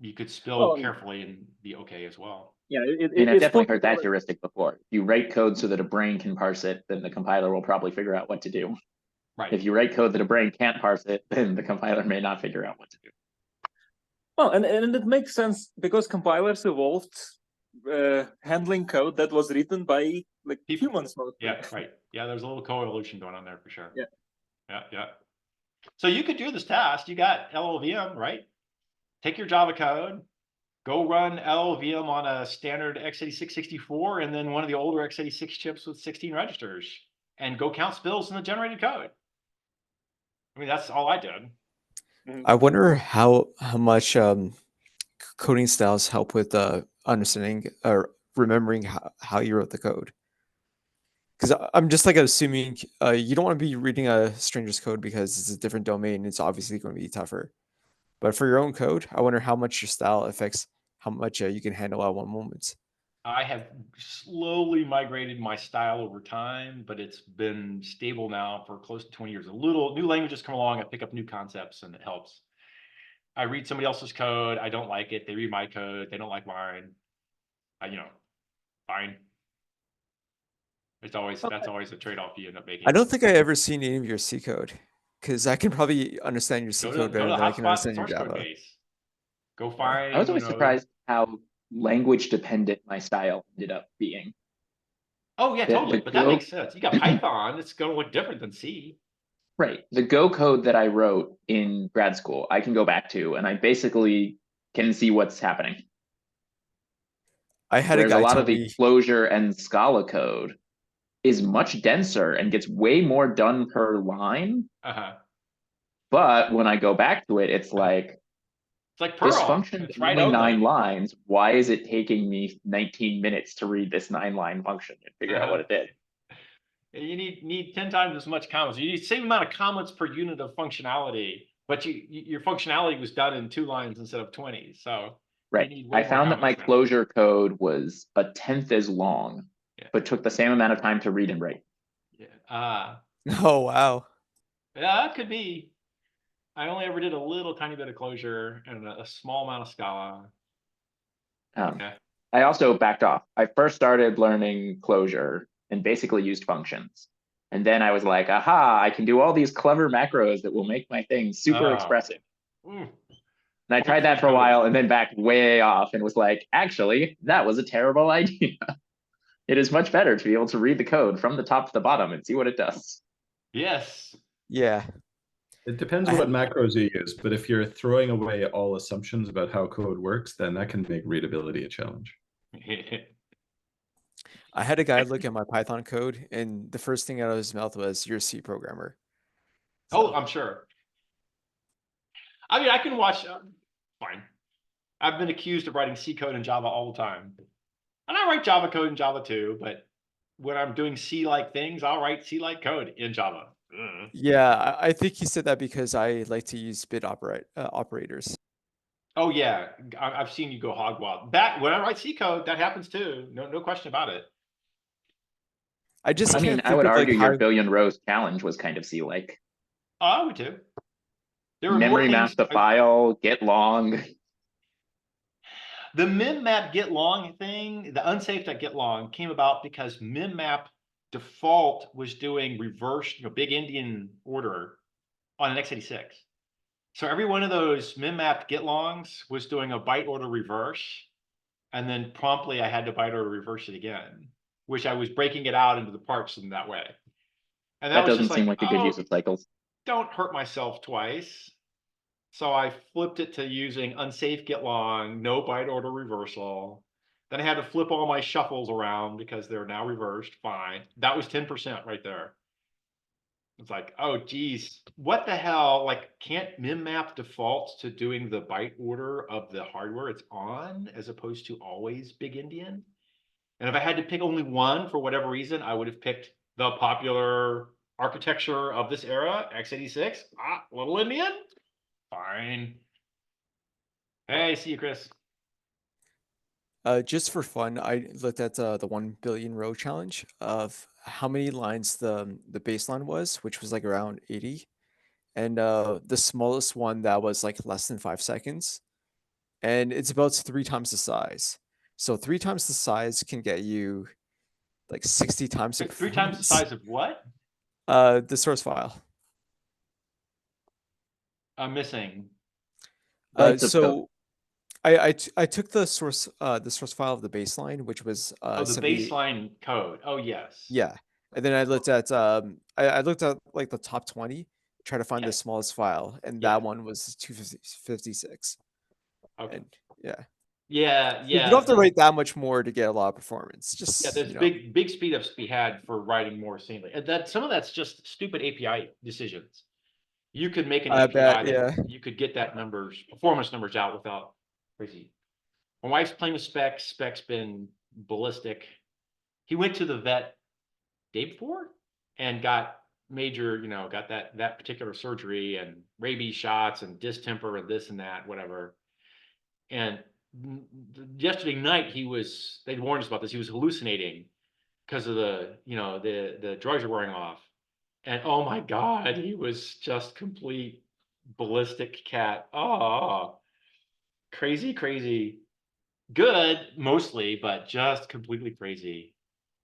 you could spill carefully and be okay as well. Yeah, I've definitely heard that heuristic before. If you write code so that a brain can parse it, then the compiler will probably figure out what to do. Right. If you write code that a brain can't parse it, then the compiler may not figure out what to do. Well, and it makes sense because compilers evolved handling code that was written by like humans. Yeah, right. Yeah, there's a little co-evolution going on there for sure. Yeah. Yeah. So you could do this task. You got LLVM, right? Take your Java code, go run LLVM on a standard x86 64, and then one of the older x86 chips with 16 registers, and go count spills in the generated code. I mean, that's all I did. I wonder how much coding styles help with understanding or remembering how you wrote the code. Because I'm just like assuming you don't want to be reading a stranger's code because it's a different domain. It's obviously going to be tougher. But for your own code, I wonder how much your style affects how much you can handle at one moment. I have slowly migrated my style over time, but it's been stable now for close to 20 years. A little new languages come along, I pick up new concepts, and it helps. I read somebody else's code, I don't like it. They read my code, they don't like mine. Fine. That's always a trade-off you end up making. I don't think I ever seen any of your C code because I can probably understand your C code better than I can understand your Java. Go find. I was always surprised how language dependent my style ended up being. Oh yeah, totally. But that makes sense. You got Python, it's going to look different than C. Right. The Go code that I wrote in grad school, I can go back to, and I basically can see what's happening. I had Whereas a guy lot tell of the me Clojure and Scala code is much denser and gets way more done per line. But when I go back to it, it's like Perl. this function is only 9 lines. Why is it taking me 19 minutes to read this 9-line function and figure out what it did? You need 10 times as much comments. You need the same amount of comments per unit of functionality, but your functionality was done in 2 lines instead of 20. So right. I found that my Clojure code was 1/10 as long, but took the same amount of time to read and write. Yeah. Oh wow. Yeah, that could be. I only ever did a little tiny bit of Clojure and a small amount of Scala. I also backed off. I first started learning Clojure and basically used functions. And then I was like, aha, I can do all these clever macros that will make my thing super expressive. And I tried that for a while and then backed way off and was like, actually, that was a terrible idea. It is much better to be able to read the code from the top to the bottom and see what it does. Yes. Yeah. It depends what macros you use, but if you're throwing away all assumptions about how code works, then that can make readability a challenge. I had a guy look at my Python code, and the first thing out of his mouth was, "You're a C programmer." So. Oh, I'm sure. I mean, I can watch. Fine. I've been accused of writing C code in Java all the time, and I write Java code in Java too. But when I'm doing C-like things, I'll write C-like code in Java. Ugh. Yeah, I think he said that because I like to use bit operators. Oh yeah, I've seen you go hog wild. That when I write C code, that happens too. No question about it. I just I can't mean, I think would of like argue how. your billion rows challenge was kind of C-like. Oh, I would too. There were more Memory map things. the file, get long. The memmap get long thing, the unsafe.get long came about because memmap default was doing reverse, big Indian order on an x86. So every one of those memmap get longs was doing a byte order reverse. And then promptly I had to byte order reverse it again, which I was breaking it out into the parts in that way. And that That was just doesn't seem like, like a good oh, use of cycles. don't hurt myself twice. So I flipped it to using unsafe get long, no byte order reversal. Then I had to flip all my shuffles around because they're now reversed. Fine. That was 10% right there. It's like, oh, geez, what the hell? Like, can't memmap default to doing the byte order of the hardware it's on as opposed to always big Indian? And if I had to pick only one for whatever reason, I would have picked the popular architecture of this era, x86. Little Indian? Fine. Hey, see you, Chris. Just for fun, I looked at the 1 billion row challenge of how many lines the baseline was, which was like around 80, and the smallest one that was like less than 5 seconds, and it's about 3 times the size. So 3 times the size can get you like 60 times the Wait, 3 times the performance. size of what? The source file. I'm missing. Bytes of code. So I took the source file of the baseline, which was Oh, the 70. baseline code. Oh, yes. Yeah, and then I looked at I looked at like the top 20, try to find Yeah. the smallest file, and Yeah. that one was 256. Okay. And yeah, Yeah, you yeah. don't have to write that much more to get a lot of performance. Just Yeah, there's big speed ups to be had for writing more sanely. And that some of that's just stupid API decisions. You could make an I API bet, that yeah. you could get that performance numbers out without crazy. My wife's playing with specs. Specs been ballistic. He went to the vet day before and got major, got that particular surgery and rabies shots and distemper and this and that, whatever. And yesterday night they'd warned us about this. He was hallucinating because of the drugs are wearing off. And oh my God, he was just complete ballistic cat. Oh, crazy. Good mostly, but just completely crazy.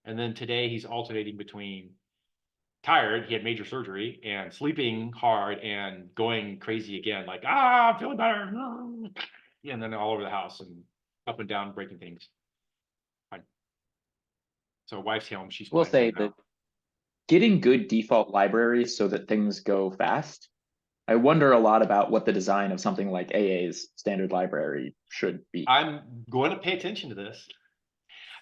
And then today he's alternating between tired, he had major surgery, and sleeping hard and going crazy again, like, I'm feeling better. And then all over the house and up and down, breaking things. Fine. So wife's home, she's We'll playing say now. that getting good default libraries so that things go fast. I wonder a lot about what the design of something like AA's standard library should be. I'm going to pay attention to this.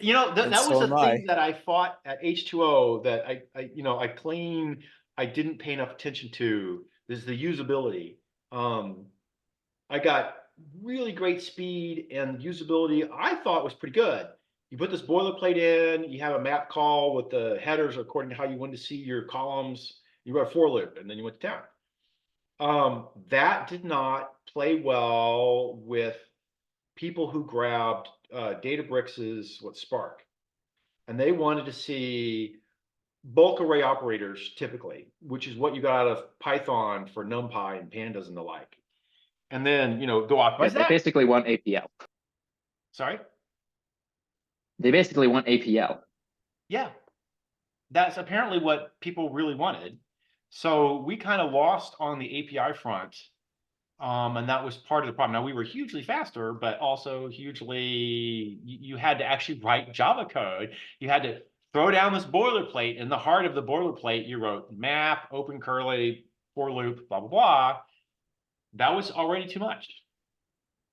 That And was so a am thing I. that I fought at H2O that I claim I didn't pay enough attention to. Is the usability. I got really great speed and usability. I thought was pretty good. You put this boilerplate in, you have a map call with the headers according to how you want to see your columns. You wrote a for loop and then you went to town. That did not play well with people who grabbed Databricks' Spark, and they wanted to see bulk array operators typically, which is what you got out of Python for NumPy and pandas and the like. And then go optimize Yeah, they that. basically want APL. Sorry. They basically want APL. Yeah, that's apparently what people really wanted. So we kind of lost on the API front. And that was part of the problem. Now we were hugely faster, but also hugely, you had to actually write Java code. You had to throw down this boilerplate. In the heart of the boilerplate, you wrote map, open curly, for loop, blah, blah, blah. That was already too much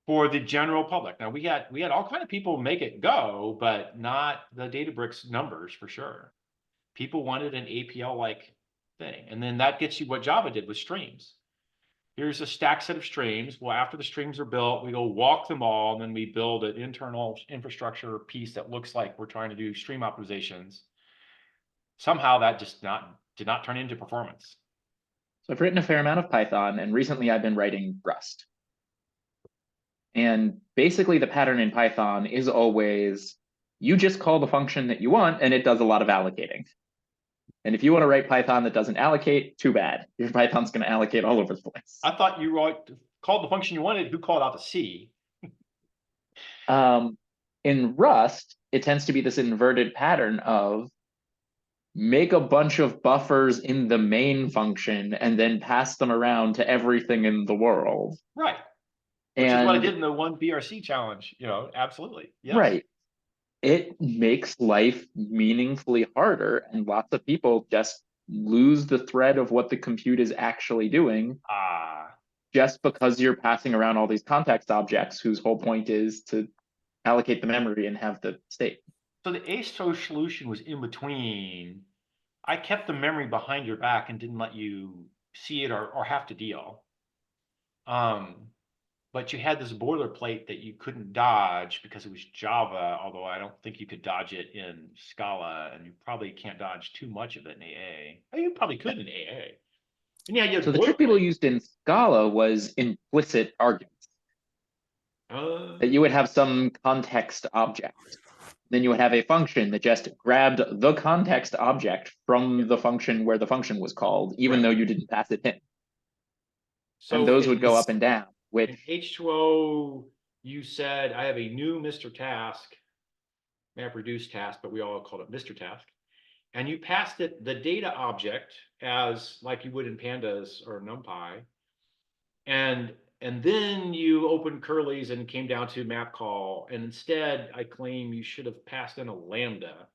for the general public. Now we had all kind of people make it go, but not the Databricks numbers for sure. People wanted an APL-like thing. And then that gets you what Java did with streams. Here's a stack set of streams. Well, after the streams are built, we go walk them all, and then we build an internal infrastructure piece that looks like we're trying to do stream optimizations. somehow that just did not turn into performance. So I've written a fair amount of Python, and recently I've been writing Rust. And basically the pattern in Python is always, you just call the function that you want, and it does a lot of allocating. And if you want to write Python that doesn't allocate, too bad. Your Python's going to allocate all over the place. I thought you called the function you wanted. Who called out the C? In Rust, it tends to be this inverted pattern of make a bunch of buffers in the main function and then pass them around to everything in the world. Right. Which is what I And did in the one BRC challenge, absolutely. Yes. right. It makes life meaningfully harder, and lots of people just lose the thread of what the compute is actually doing just because you're passing around all these context objects whose whole point is to allocate the memory and have the state. So the ASO solution was in between. I kept the memory behind your back and didn't let you see it or have to deal. But you had this boilerplate that you couldn't dodge because it was Java, although I don't think you could dodge it in Scala, and you probably can't dodge too much of it in AA. Oh, you probably could in AA. And yeah, you had So the trick people used in Scala was implicit arguments. That you would have some context object. Then you would have a function that just grabbed the context object from the function where the function was called, even though you didn't pass it in. So and those would go up and down. With H2O, you said, I have a new Mr. Task, map reduce task, but we all called it Mr. Task. And you passed it the data object as like you would in Pandas or NumPy. And then you opened curlies and came down to map call. And instead, I claim you should have passed in a lambda.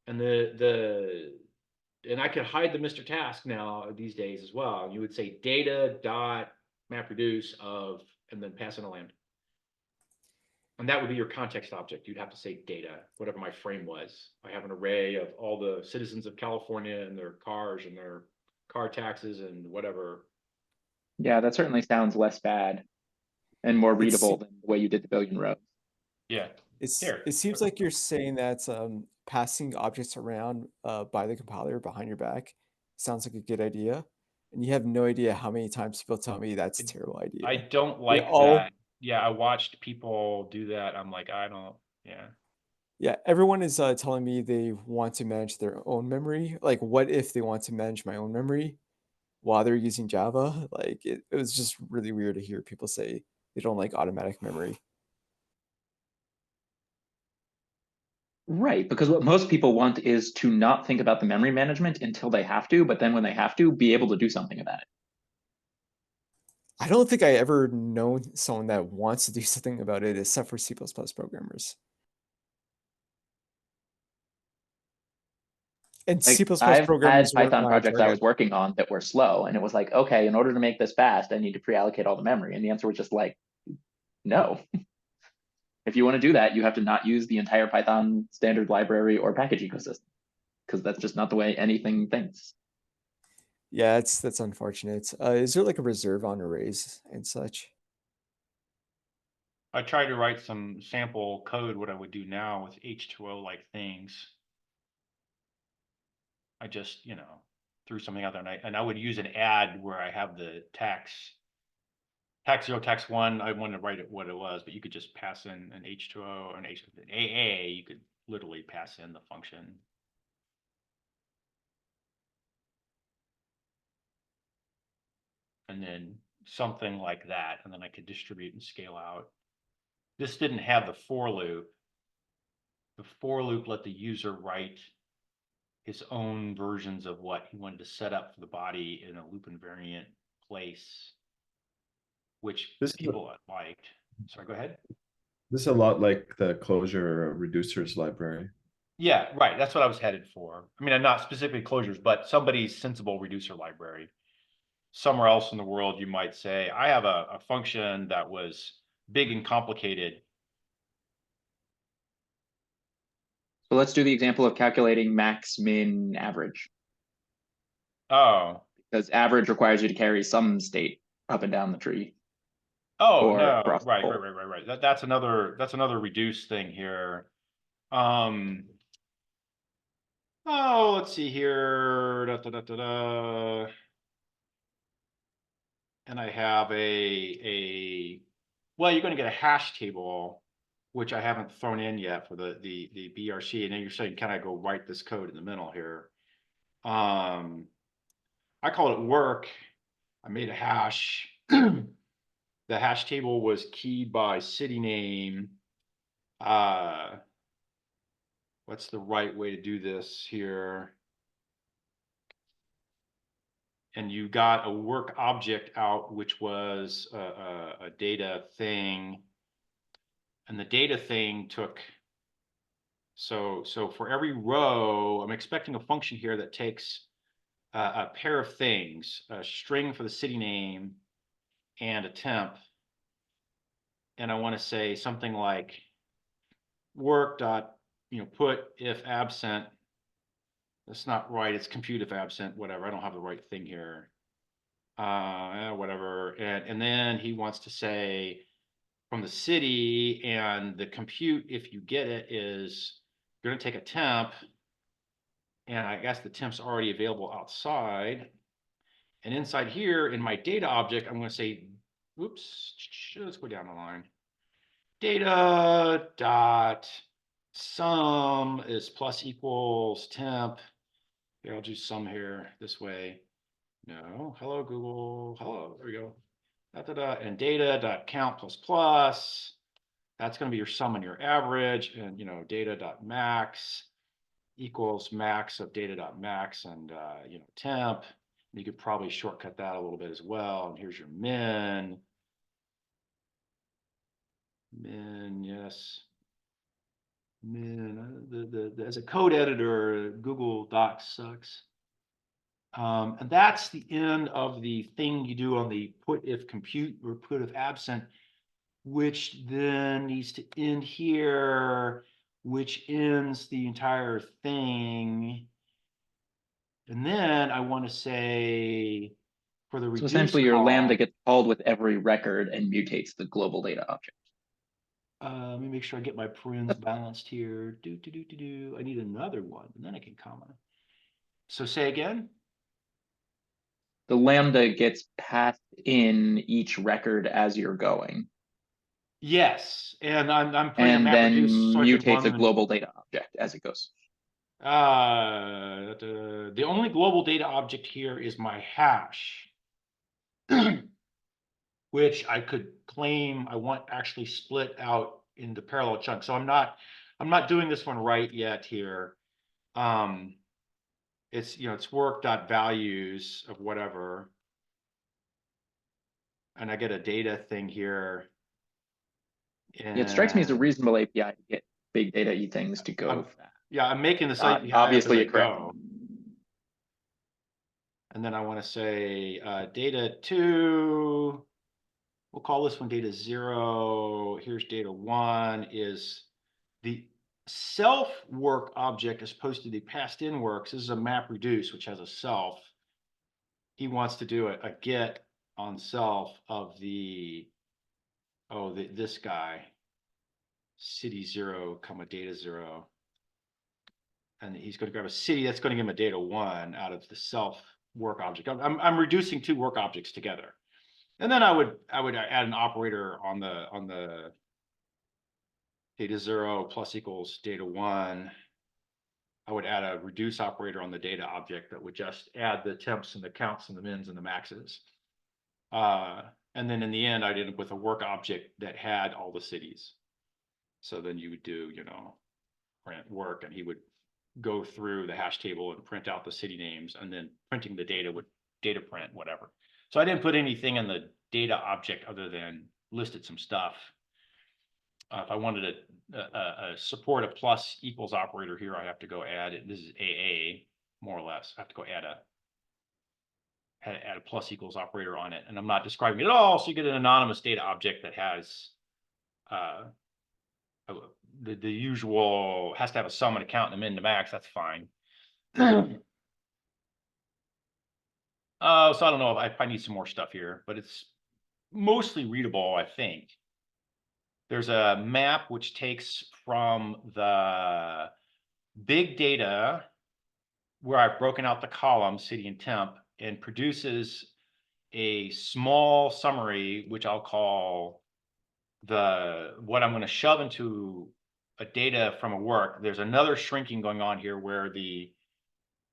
And and I could hide the Mr. Task now these days as well. And you would say data dot map reduce of, and then pass in a lambda. And that would be your context object. You'd have to say data, whatever my frame was. I have an array of all the citizens of California and their cars and their car taxes and whatever. Yeah, that certainly sounds less bad and more readable than the way you did the billion rows. Yeah. It seems like you're saying that passing objects around by the compiler behind your back sounds like a good idea. And you have no idea how many times people tell me that's a terrible idea. I don't like that. Yeah, I watched people do that. I'm like, I don't, yeah. Yeah, everyone is telling me they want to manage their own memory. Like, what if they want to manage my own memory while they're using Java? Like, it was just really weird to hear people say they don't like automatic memory. Right, because what most people want is to not think about the memory management until they have to, but then when they have to, be able to do something about it. I don't think I ever known someone that wants to do something about it except for C++ programmers. And like, C++ I've programmers had Python projects I was working on that were slow, and it was like, okay, in order to make this fast, I need to pre-allocate all the memory. And the answer was just like, no. If you want to do that, you have to not use the entire Python standard library or package ecosystem, because that's just not the way anything thinks. Yeah, that's unfortunate. Is there like a reserve on arrays and such? I tried to write some sample code, what I would do now with H2O like things. I just, threw something out there and I would use an add where I have the tax 0, tax 1. I wanted to write it what it was, but you could just pass in an H2O or an AA. You could literally pass in the function. And then something like that. And then I could distribute and scale out. This didn't have the for loop. The for loop let the user write his own versions of what he wanted to set up for the body in a loop invariant place, which people liked. Sorry, go ahead. This is a lot like the closure reducers library. Yeah, right. That's what I was headed for. I mean, not specifically closures, but somebody's sensible reducer library. Somewhere else in the world, you might say, I have a function that was big and complicated. So let's do the example of calculating max, min, average. Oh. Because average requires you to carry some state up and down the tree. Oh, no, right. That's another reduce thing here. Oh, let's see here. Da, da, da, da, da. And I have well, you're going to get a hash table, which I haven't thrown in yet for the BRC. And then you're saying, can I go write this code in the middle here? I call it work. I made a hash. The hash table was keyed by city name. What's the right way to do this here? And you got a work object out, which was a data thing. And the data thing took, so for every row, I'm expecting a function here that takes a pair of things, a string for the city name and a temp. And I want to say something like work dot, put if absent. That's not right. It's compute if absent, whatever. I don't have the right thing here. Whatever. And then he wants to say from the city, and the compute, if you get it, is you're going to take a temp. And I guess the temp's already available outside. And inside here in my data object, I'm going to say, oops, let's go down the line. Data dot sum is plus equals temp. Here, I'll do sum here this way. No, hello, Google. Hello, there we go. Da, da, da, and data dot count plus plus. That's going to be your sum and your average. And, data dot max equals max of data dot max and, temp. You could probably shortcut that a little bit as well. And here's your min. Min, yes. Min, as a code editor, Google Docs sucks. And that's the end of the thing you do on the put if compute or put if absent, which then needs to end here, which ends the entire thing. And then I want to say for the So reduce essentially your call, Lambda gets called with every record and mutates the global data object. let me make sure I get my parens balanced here. I need another one, and then I can comment. So say again. The Lambda gets passed in each record as you're going. Yes, and I'm putting And a then MapReduce so I can mutates a run global data object as it goes. the only global data object here is my hash, which I could claim I want actually split out into parallel chunks. So I'm not doing this one right yet here. It's it's work.values of whatever. And I get a data thing here. Yeah, it strikes me as a reasonable API to get big data-y things to go fast. Yeah, I'm making this Not API obviously as I a correct go. And then I want to say data 2. We'll call this one data 0. Here's data 1 is the self work object as opposed to the passed in works. This is a MapReduce, which has a self. He wants to do a get on self of this guy, city 0, data 0. And he's going to grab a city that's going to give him a data 1 out of the self work object. I'm reducing 2 work objects together. And then I would add an operator on the data 0 plus equals data 1. I would add a reduce operator on the data object that would just add the temps and the counts and the mins and the maxes. And then in the end, I'd end up with a work object that had all the cities. So then you would do, print work, and he would go through the hash table and print out the city names, and then printing the data would data print whatever. So I didn't put anything in the data object other than listed some stuff. If I wanted to support a plus equals operator here, I have to go add it. This is AA, more or less. I have to go add a plus equals operator on it, and I'm not describing it at all. So you get an anonymous data object that has the usual, has to have a sum and a count and a min to max. That's fine. So I don't know if I need some more stuff here, but it's mostly readable, I think. There's a map which takes from the big data where I've broken out the column, city and temp, and produces a small summary, which I'll call what I'm going to shove into a data from a work. There's another shrinking going on here where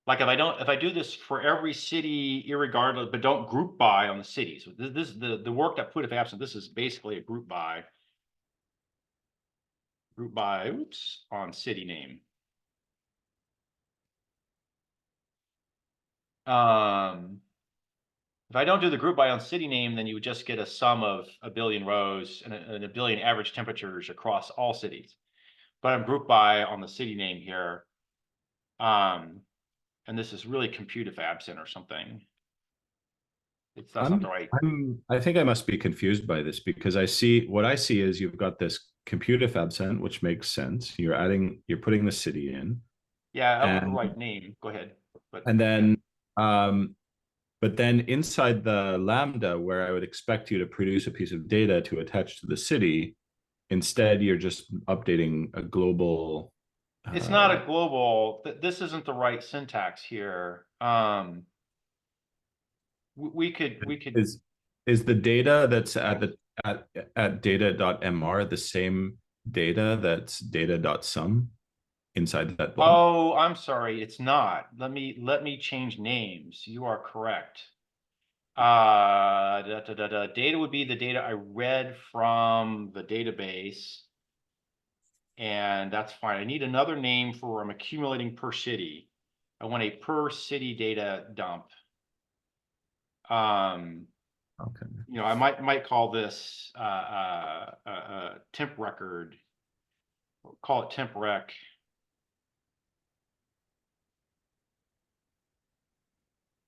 like if I do this for every city irregardless, but don't group by on the city. So this is the work that put if absent. This is basically a group by oops, on city name. If I don't do the group by on city name, then you would just get a sum of a billion rows and a billion average temperatures across all cities. But I'm group by on the city name here. And this is really compute if absent or something. That's not the right. I think I must be confused by this because what I see is you've got this compute if absent, which makes sense. You're putting the city in. Yeah, I have the right name. Go ahead. And then, but then inside the Lambda, where I would expect you to produce a piece of data to attach to the city, instead you're just updating a global. It's not a global. This isn't the right syntax here. We could. Is the data that's at data.mr the same data that's data.sum inside that block? Oh, I'm sorry, it's not. Let me change names. You are correct. Data would be the data I read from the database. And that's fine. I need another name for I'm accumulating per city. I want a per city data dump. Okay. You know, I might call this temp record. Call it temp rec.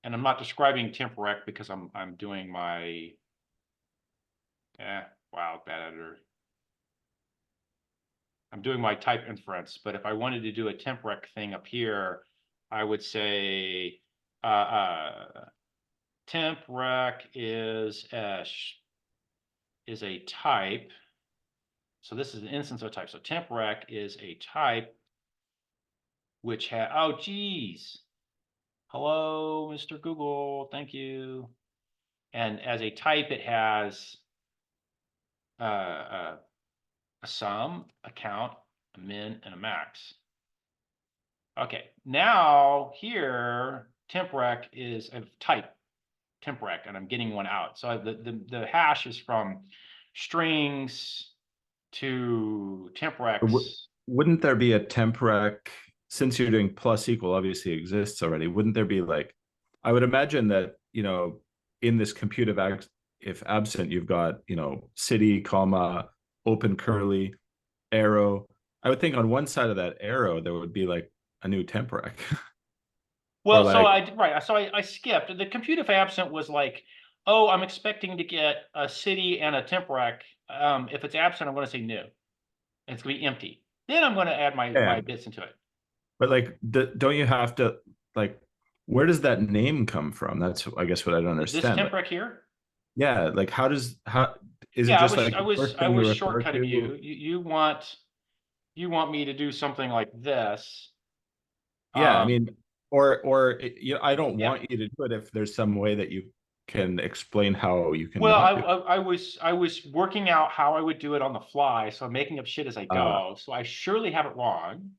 And I'm not describing temp rec because I'm doing my wow, bad editor. I'm doing my type inference, but if I wanted to do a temp rec thing up here, I would say temp rec is a type. So this is an instance of a type. So temp rec is a type which has, oh geez. Hello, Mr. Google, thank you. And as a type, it has a sum, a count, a min, and a max. Okay, now here, temp rec is a type, temp rec, and I'm getting one out. So the hash is from strings to temp recs. Wouldn't there be a temp rec, since you're doing plus equal obviously exists already, wouldn't there be like, I would imagine that, you know, in this compute if absent, you've got, you know, city, comma, open curly, arrow. I would think on one side of that arrow, there would be like a new temp rec. Well, so I skipped. The compute if absent was like, oh, I'm expecting to get a city and a temp rec. If it's absent, I'm going to say new. And it's going to be empty. Then I'm going to add my bits into it. But like, don't you have to, like, where does that name come from? That's, I guess, what I don't understand. This temp rec here? Yeah, like how is it just like I was shortcutting you. You want me to do something like this. Yeah, I mean, or you know, I don't want you to do it if there's some way that you can explain how you can. Well, I was working out how I would do it on the fly, so I'm making up shit as I go. So I surely have it wrong.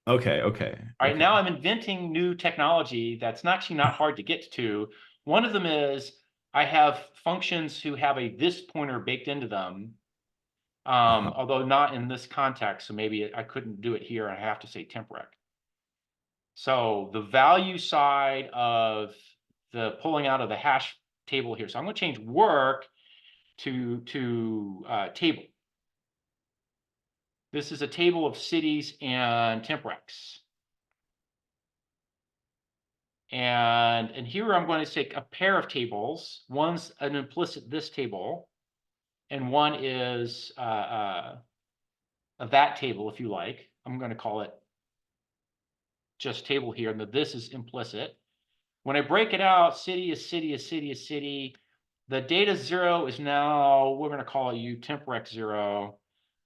Okay. All right, now I'm inventing new technology that's actually not hard to get to. One of them is I have functions who have a this pointer baked into them, although not in this context. So maybe I couldn't do it here. I have to say temp rec. So the value side of the pulling out of the hash table here. So I'm going to change work to table. This is a table of cities and temp recs. And here I'm going to take a pair of tables. One's an implicit this table, and one is a that table, if you like. I'm going to call it just table here, and the this is implicit. When I break it out, city is city is city is city. The data 0 is now, we're going to call it u temp rec 0.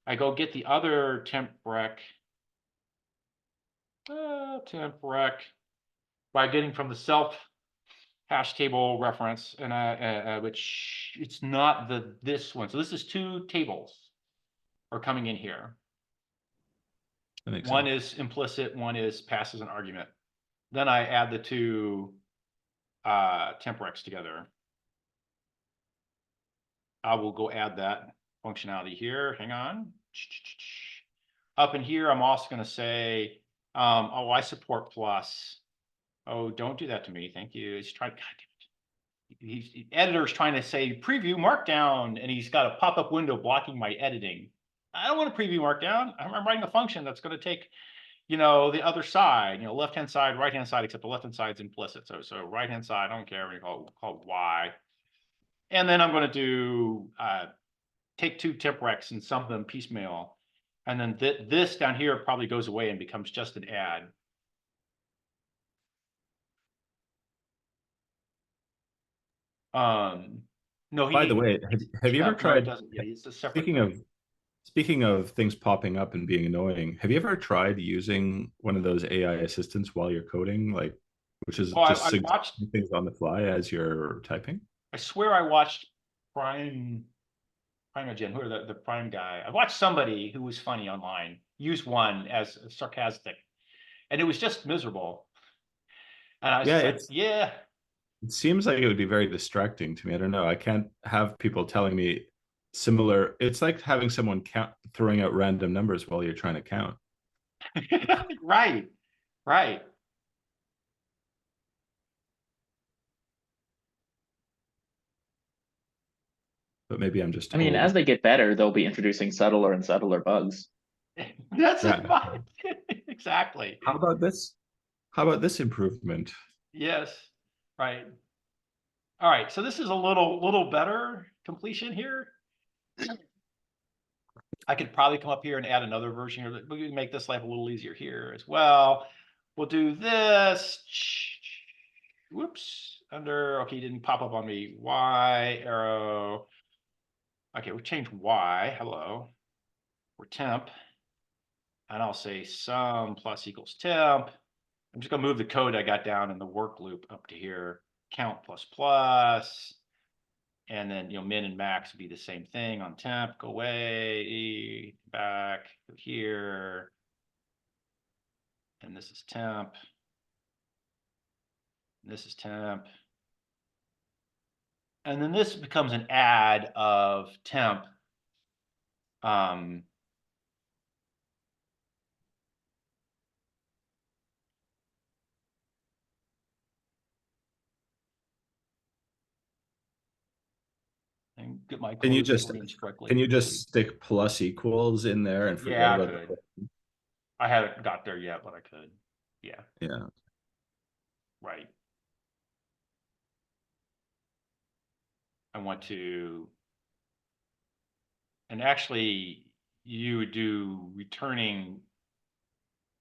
I go get the other temp rec. Temp rec. by getting from the self hash table reference, and which it's not this one. So this is two tables are coming in here. That makes One sense. is implicit, one is passes an argument. Then I add the two temp recs together. I will go add that functionality here. Hang on. Up in here, I'm also going to say, oh, I support plus. Oh, don't do that to me. Thank you. He's trying. God damn it. He's editor's trying to say preview markdown, and he's got a pop-up window blocking my editing. I don't want to preview markdown. I'm writing a function that's going to take, the other side, left-hand side, right-hand side, except the left-hand side's implicit. So right-hand side, I don't care what you call it Y. And then I'm going to do take two temp recs and sum them piecemeal. And then this down here probably goes away and becomes just an add. No, By the way, have you ever no, it tried, doesn't. Yeah, it's a separate speaking of things popping up and being annoying, have you ever tried using one of those AI assistants while you're coding, like, which is I just watched things on the fly as you're typing? I swear I watched Primogen, who are the Prime guy. I watched somebody who was funny online use one as sarcastic, and it was just miserable. And I was Yeah, like, yeah. It seems like it would be very distracting to me. I don't know. I can't have people telling me similar. It's like having someone throwing out random numbers while you're trying to count. Right. But maybe I'm just I mean, old. as they get better, they'll be introducing subtler and subtler bugs. That's Yeah. exactly. How about this? How about this improvement? Yes. Right. All right. So this is a little better completion here. I could probably come up here and add another version here. We can make this life a little easier here as well. We'll do this. Whoops. Okay, didn't pop up on me. Y arrow. Okay, we'll change Y. Hello. We're temp. And I'll say sum plus equals temp. I'm just gonna move the code I got down in the work loop up to here. Count plus plus. And then, min and max would be the same thing on temp. Go away, back, go here. And this is temp. And this is temp. And then this becomes an add of temp. And get my Can you code just arranged correctly. Can you just stick plus equals in there and forget Yeah, I about could. I haven't got there yet, but I could. Yeah. Yeah. Right. I want to, and actually you would do returning.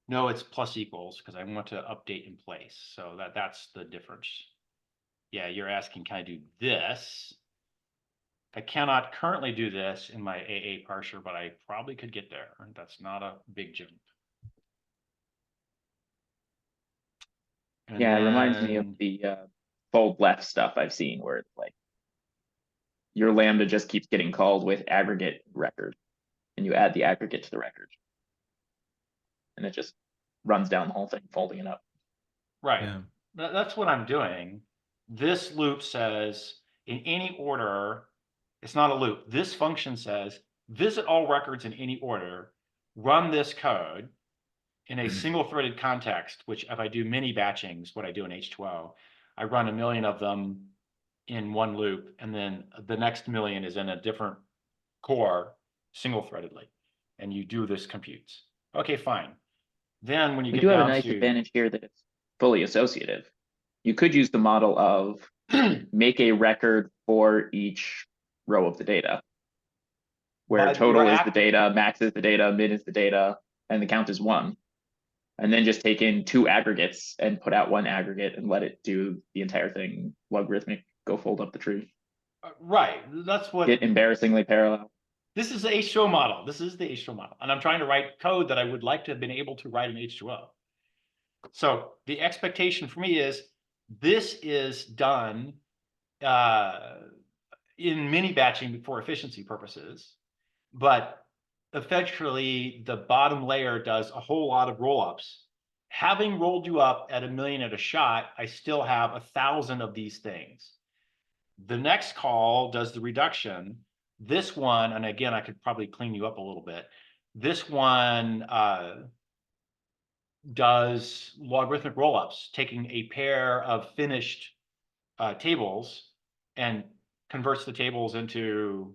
No, it's plus equals because I want to update in place. So that's the difference. Yeah, you're asking, can I do this? I cannot currently do this in my AA parser, but I probably could get there. That's not a big jump. And Yeah, it reminds me of then- the fold left stuff I've seen where it's like your lambda just keeps getting called with aggregate record, and you add the aggregate to the record. And it just runs down the whole thing, folding it up. Right. Yeah. That's what I'm doing. This loop says in any order, it's not a loop. This function says visit all records in any order, run this code in a single threaded context, which if I do mini batchings, what I do in H2O, I run 1 million of them in one loop, and then the next million is in a different core single threadedly, and you do this computes. Okay, fine. Then when you We get do have a down nice to advantage here that it's fully associative. You could use the model of make a record for each row of the data, where But total you're is the data, max is the data, min is the data, and the count is 1. And then just take in 2 aggregates and put out 1 aggregate and let it do the entire thing logarithmic, go fold up the tree. right, that's what Get embarrassingly parallel. this is the H2O model. This is the H2O model, and I'm trying to write code that I would like to have been able to write in H2O. So the expectation for me is this is done in mini batching for efficiency purposes, but effectively the bottom layer does a whole lot of roll-ups. Having rolled you up at 1 million at a shot, I still have 1,000 of these things. The next call does the reduction. This one, and again, I could probably clean you up a little bit. This one does logarithmic rollups, taking a pair of finished tables and converts the tables into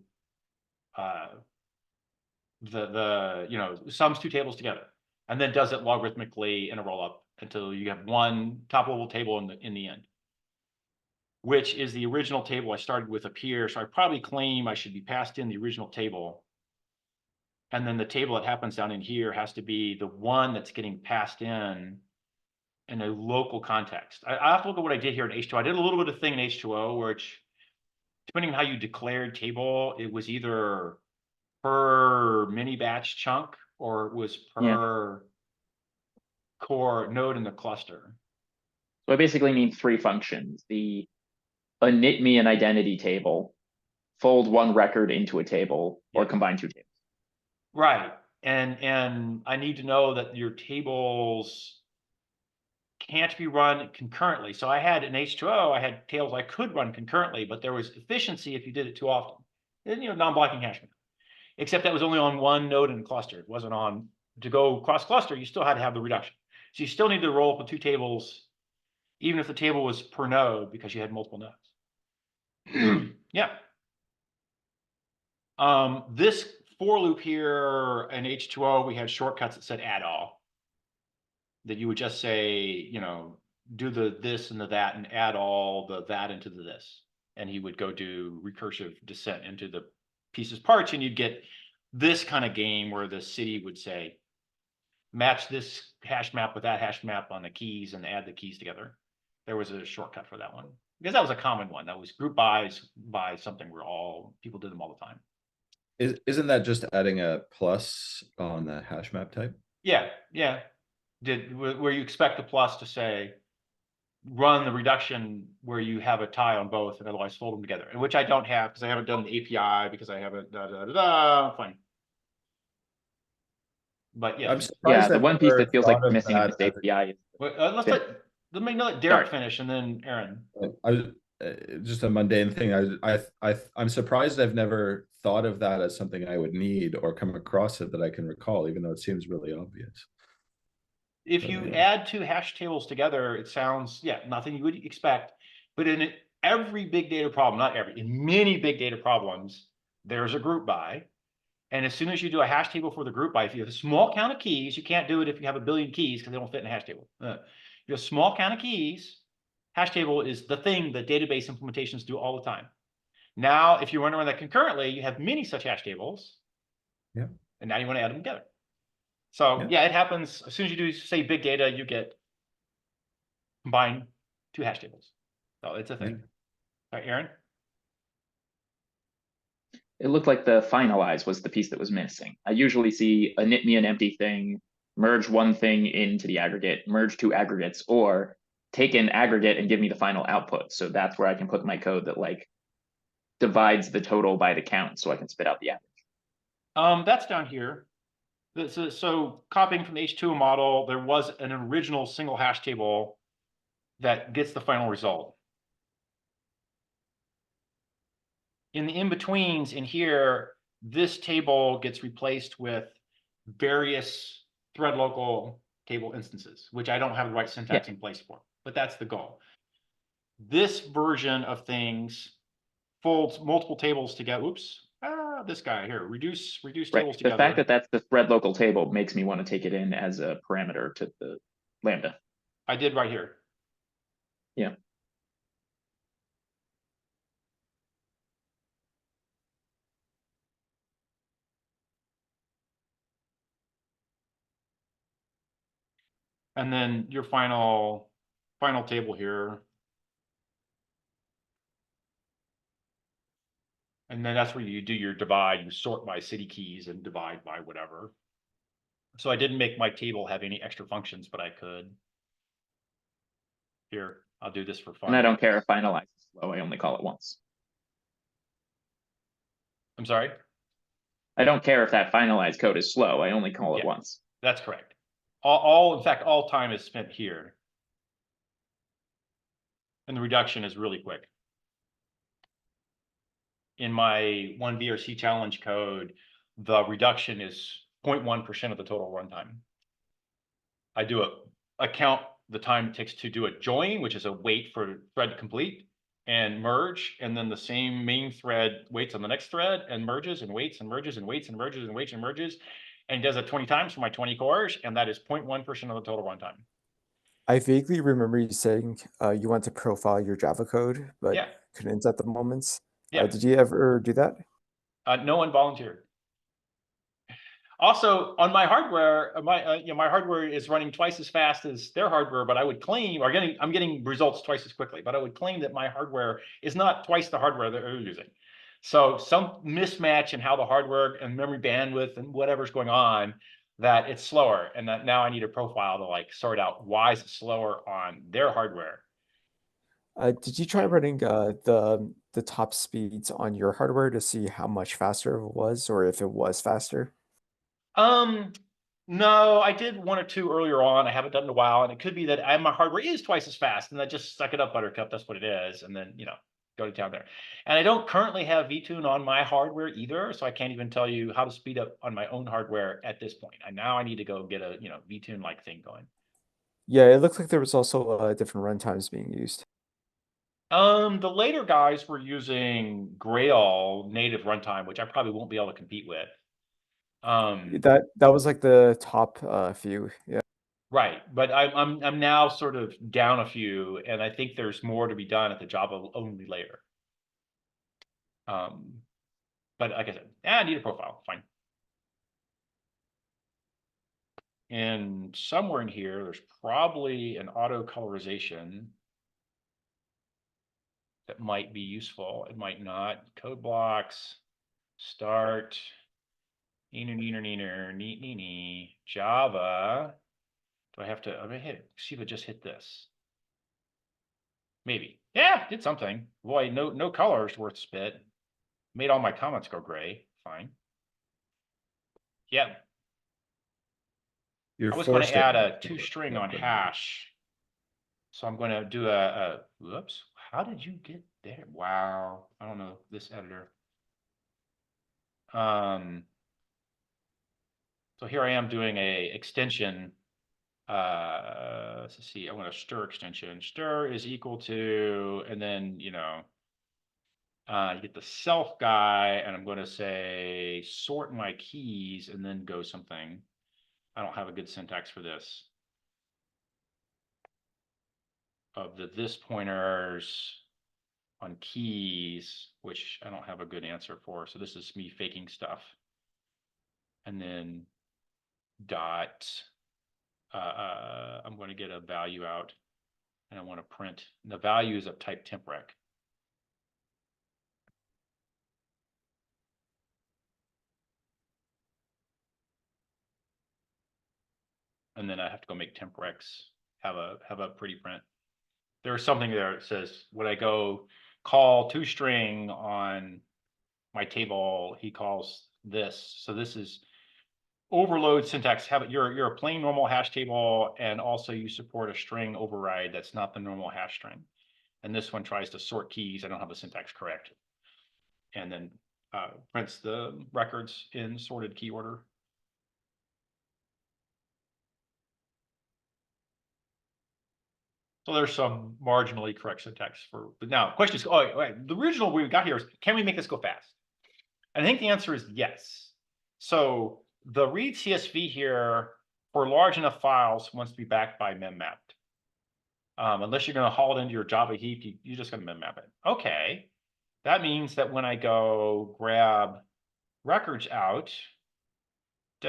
sums two tables together, and then does it logarithmically in a rollup until you have one top level table in the end, which is the original table I started with up here. So I probably claim I should be passed in the original table. And then the table that happens down in here has to be the one that's getting passed in a local context. I have to look at what I did here in H2O. I did a little bit of thing in H2O, which, depending on how you declared table, it was either per mini batch chunk or it was per core node in the cluster. So I basically need 3 functions: the init me an identity table, fold one record into a table, or combine 2 tables. Right. And I need to know that your tables can't be run concurrently. So I had in H2O, I had tables I could run concurrently, but there was efficiency if you did it too often. And, non-blocking hash map. Except that was only on one node in the cluster. It wasn't on, to go cross cluster, you still had to have the reduction. So you still need to roll up with 2 tables, even if the table was per node, because you had multiple nodes. Yeah. This for loop here in H2O, we had shortcuts that said add all. That you would just say, do the this and the that and add all the that into the this. And he would go do recursive descent into the pieces parts, and you'd get this kind of game where the city would say, match this hash map with that hash map on the keys and add the keys together. There was a shortcut for that one, because that was a common one. That was group buys by something where people did them all the time. Isn't that just adding a plus on the hash map type? Yeah. Where you expect the plus to say, run the reduction where you have a tie on both and otherwise fold them together, which I don't have because I haven't done the API, because I haven't fine. But yeah. I'm surprised the one piece that feels like missing in that this API is let me let Darrick finish and then Aaron. Just a mundane thing. I'm surprised I've never thought of that as something I would need or come across it that I can recall, even though it seems really obvious. If you add 2 hash tables together, it sounds, nothing you would expect. But in every big data problem, not every, in many big data problems, there's a group by. And as soon as you do a hash table for the group by, if you have a small count of keys, you can't do it if you have 1 billion keys because they don't fit in a hash table. You have a small count of keys, hash table is the thing that database implementations do all the time. Now, if you run around that concurrently, you have many such hash tables. Yeah. And now you want to add them together. So it happens as soon as you do, say, big data, you get combine 2 hash tables. So it's a thing. All right, Aaron? It looked like the finalize was the piece that was missing. I usually see init me an empty thing, merge one thing into the aggregate, merge 2 aggregates, or take an aggregate and give me the final output. So that's where I can put my code that divides the total by the count so I can spit out the average. That's down here. So copying from the H2O model, there was an original single hash table that gets the final result. In the in-betweens in here, this table gets replaced with various thread local table instances, which I don't have the right syntax in place for, but that's the goal. This version of things folds multiple tables together. Oops. This guy here, reduce tables together. The fact that that's the thread local table makes me want to take it in as a parameter to the Lambda. I did right here. Yeah. And then your final table here. And then that's where you do your divide. You sort by city keys and divide by whatever. So I didn't make my table have any extra functions, but I could. Here, I'll do this for fun. And I don't care if finalize is slow, I only call it once. I'm sorry? I don't care if that finalized code is slow, I only call it Yeah. once. That's correct. In fact, all time is spent here. And the reduction is really quick. In my one VRC challenge code, the reduction is 0.1% of the total runtime. I do I count the time it takes to do a join, which is a wait for thread to complete, and merge, and then the same main thread waits on the next thread and merges and waits and merges and waits and merges and waits and merges, and does it 20 times for my 20 cores, and that is 0.1% of the total runtime. I vaguely remember you saying you want to profile your Java code, but Yeah. couldn't at the moment. Yeah. Did you ever do that? No one volunteered. Also, on my hardware, my hardware is running twice as fast as their hardware, but I would claim, I'm getting results twice as quickly, but I would claim that my hardware is not twice the hardware that they're using. So some mismatch in how the hardware and memory bandwidth and whatever's going on, that it's slower, and that now I need a profile to like sort out why is it slower on their hardware. Did you try running the top speeds on your hardware to see how much faster it was, or if it was faster? No, I did one or two earlier on. I haven't done it in a while, and it could be that my hardware is twice as fast, and I just suck it up, Buttercup. That's what it is, and then go to town there. And I don't currently have VTune on my hardware either, so I can't even tell you how to speed up on my own hardware at this point. And now I need to go get a VTune like thing going. Yeah, it looked like there was also different runtimes being used. The later guys were using Grail native runtime, which I probably won't be able to compete with. That was like the top few. Yeah. Right, but I'm now sort of down a few, and I think there's more to be done at the Java only layer. But like I said, I need a profile, fine. And somewhere in here, there's probably an auto colorization that might be useful. It might not. Code blocks, start, neat, Java. Do I have to? I'm gonna see if it just hit this. Maybe. Yeah, did something. Boy, no color is worth spit. Made all my comments go gray. Fine. Yeah. You're I was going to forced it. add a toString on hash. So I'm going to do whoops. How did you get there? Wow. I don't know this editor. So here I am doing a extension. Let's see. I want a stir extension. Stir is equal to, and then you get the self guy, and I'm going to say sort my keys and then go something. I don't have a good syntax for this. Of the this pointers on keys, which I don't have a good answer for. So this is me faking stuff. And then dot, I'm going to get a value out, and I want to print. And the value is of type temprec. And then I have to go make temprex have a pretty print. There's something there that says when I go call toString on my table, he calls this. So this is overload syntax. Have it. You're a plain normal hash table, and also you support a string override that's not the normal hash string. And this one tries to sort keys. I don't have the syntax correct, and then prints the records in sorted key order. So there's some marginally correct syntax for, but now the question is, the original we got here is, can we make this go fast? And I think the answer is yes. So the read CSV here for large enough files wants to be backed by memmapped. Unless you're going to haul it into your Java heap, you're just going to memmap it. Okay, that means that when I go grab records out, the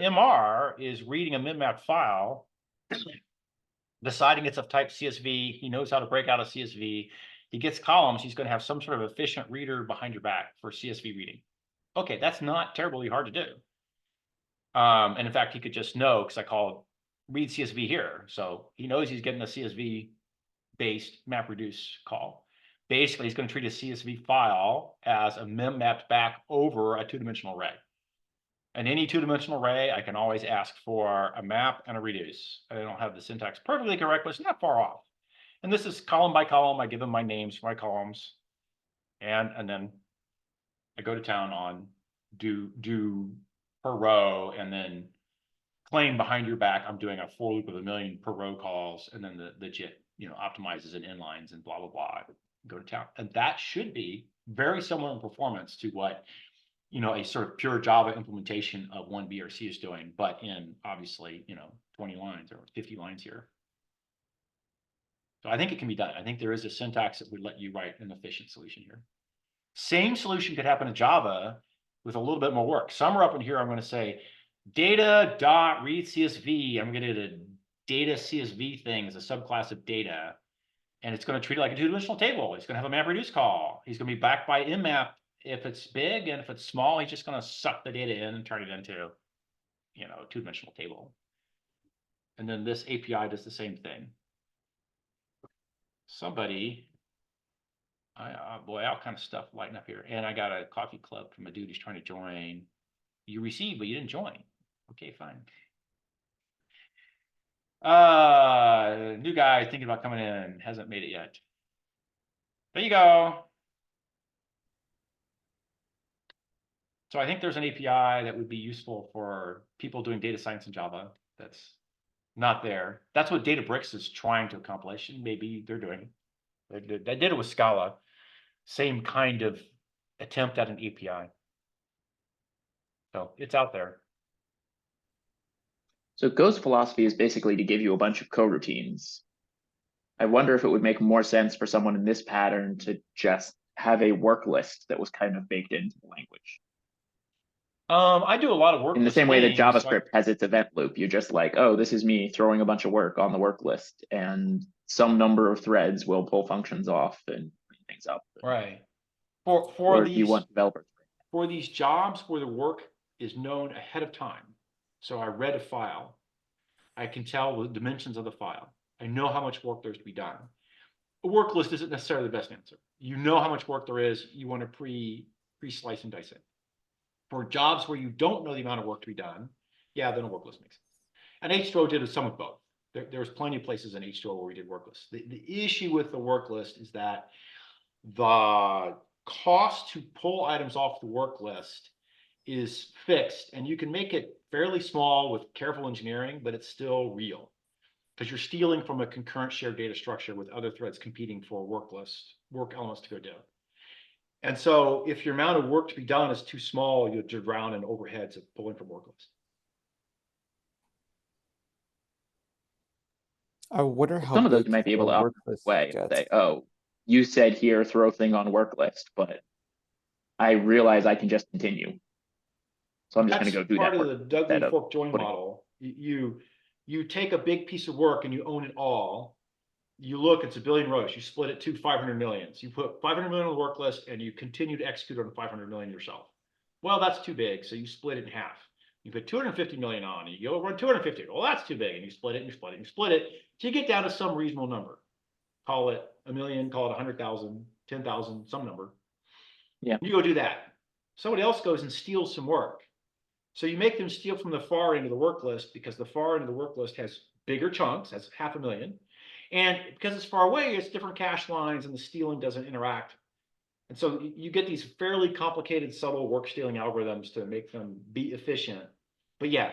MR is reading a memmapped file, deciding it's of type CSV. He knows how to break out a CSV. He gets columns. He's going to have some sort of efficient reader behind your back for CSV reading. Okay, that's not terribly hard to do. And in fact, he could just know, because I call read CSV here. So he knows he's getting a CSV based map reduce call. Basically, he's going to treat a CSV file as a mem mapped back over a two-dimensional array. And any two-dimensional array, I can always ask for a map and a reduce. I don't have the syntax perfectly correct, but it's not far off. And this is column by column. I give them my names for my columns. And then I go to town on do per row, and then claim behind your back, I'm doing a for loop of 1,000,000 per row calls, and then the JIT, optimizes and inlines and blah, blah, blah, go to town. And that should be very similar in performance to what, a sort of pure Java implementation of 1BRC is doing, but in obviously, 20 lines or 50 lines here. So I think it can be done. I think there is a syntax that would let you write an efficient solution here. Same solution could happen in Java with a little bit more work. Somewhere up in here, I'm going to say data.read CSV. I'm going to do the data CSV thing as a subclass of data. And it's going to treat it like a two-dimensional table. It's going to have a map reduce call. He's going to be backed by mmap if it's big, and if it's small, he's just going to suck the data in and turn it into, a two-dimensional table. And then this API does the same thing. Somebody, boy, all kind of stuff lighting up here. And I got a coffee club from a dude who's trying to join. You received, but you didn't join. Okay, fine. New guy thinking about coming in, hasn't made it yet. There you go. So I think there's an API that would be useful for people doing data science in Java that's not there. That's what Databricks is trying to accomplish, and maybe they're doing it. They did it with Scala. Same kind of attempt at an API. So it's out there. So Go's philosophy is basically to give you a bunch of coroutines. I wonder if it would make more sense for someone in this pattern to just have a work list that was kind of baked into the language. I do a lot of work In the same way that things, JavaScript has its event loop. You're just like, oh, this is me throwing a bunch of work on the work list, and some number of threads will pull functions off and clean things up. Right. Or if you want developers. For these jobs where the work is known ahead of time. So I read a file. I can tell the dimensions of the file. I know how much work there's to be done. A work list isn't necessarily the best answer. You know how much work there is. You want to pre-slice and dice it. For jobs where you don't know the amount of work to be done, yeah, then a work list makes sense. And H2O did some of both. There's plenty of places in H2O where we did work lists. The issue with the work list is that the cost to pull items off the work list is fixed, and you can make it fairly small with careful engineering, but it's still real because you're stealing from a concurrent shared data structure with other threads competing for work elements to go do. And so if your amount of work to be done is too small, you'll drown in overheads of pulling from work lists. I wonder how Some of those big you might be able the to work opt list way and gets. say, oh, you said here throw thing on work list, but I realize I can just continue. So I'm just going to go do that. That's part of the Dudley instead of fork join putting- model. You take a big piece of work and you own it all. You look, it's 1 billion rows. You split it to 500 million. So you put 500 million on the work list and you continue to execute on 500 million yourself. Well, that's too big. So you split it in half. You put 250 million on and you go run 250. Well, that's too big. And you split it and you split it and you split it. So you get down to some reasonable number. Call it 1 million, call it 100,000, 10,000, some number. Yeah. You go do that. Somebody else goes and steals some work. So you make them steal from the far end of the work list because the far end of the work list has bigger chunks, that's 500,000. And because it's far away, it's different cache lines and the stealing doesn't interact. And so you get these fairly complicated, subtle work stealing algorithms to make them be efficient. But yeah,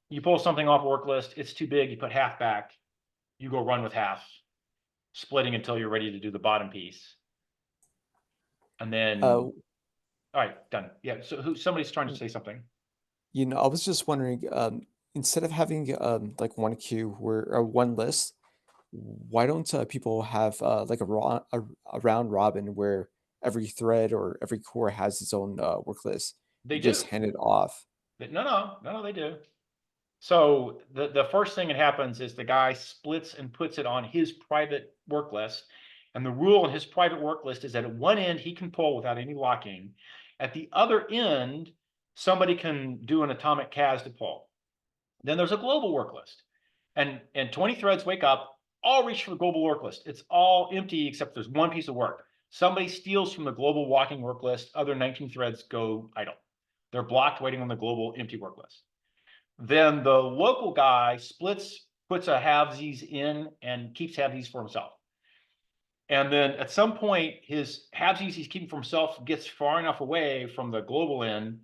you pull something off a work list, it's too big, you put half back, you go run with half, splitting until you're ready to do the bottom piece. And then, all right, done. Yeah, so somebody's trying to say something. I was just wondering, instead of having like one queue or one list, why don't people have like a round robin where every thread or every core has its own work list? They just do. hand it off. No, they do. So the first thing that happens is the guy splits and puts it on his private work list. And the rule in his private work list is that at one end he can pull without any locking. At the other end, somebody can do an atomic CAS to pull. Then there's a global work list. And 20 threads wake up, all reach for the global work list. It's all empty except there's one piece of work. Somebody steals from the global walking work list. Other 19 threads go idle. They're blocked waiting on the global empty work list. Then the local guy splits, puts a halvesies in and keeps halvesies for himself. And then at some point, his halvesies he's keeping for himself gets far enough away from the global end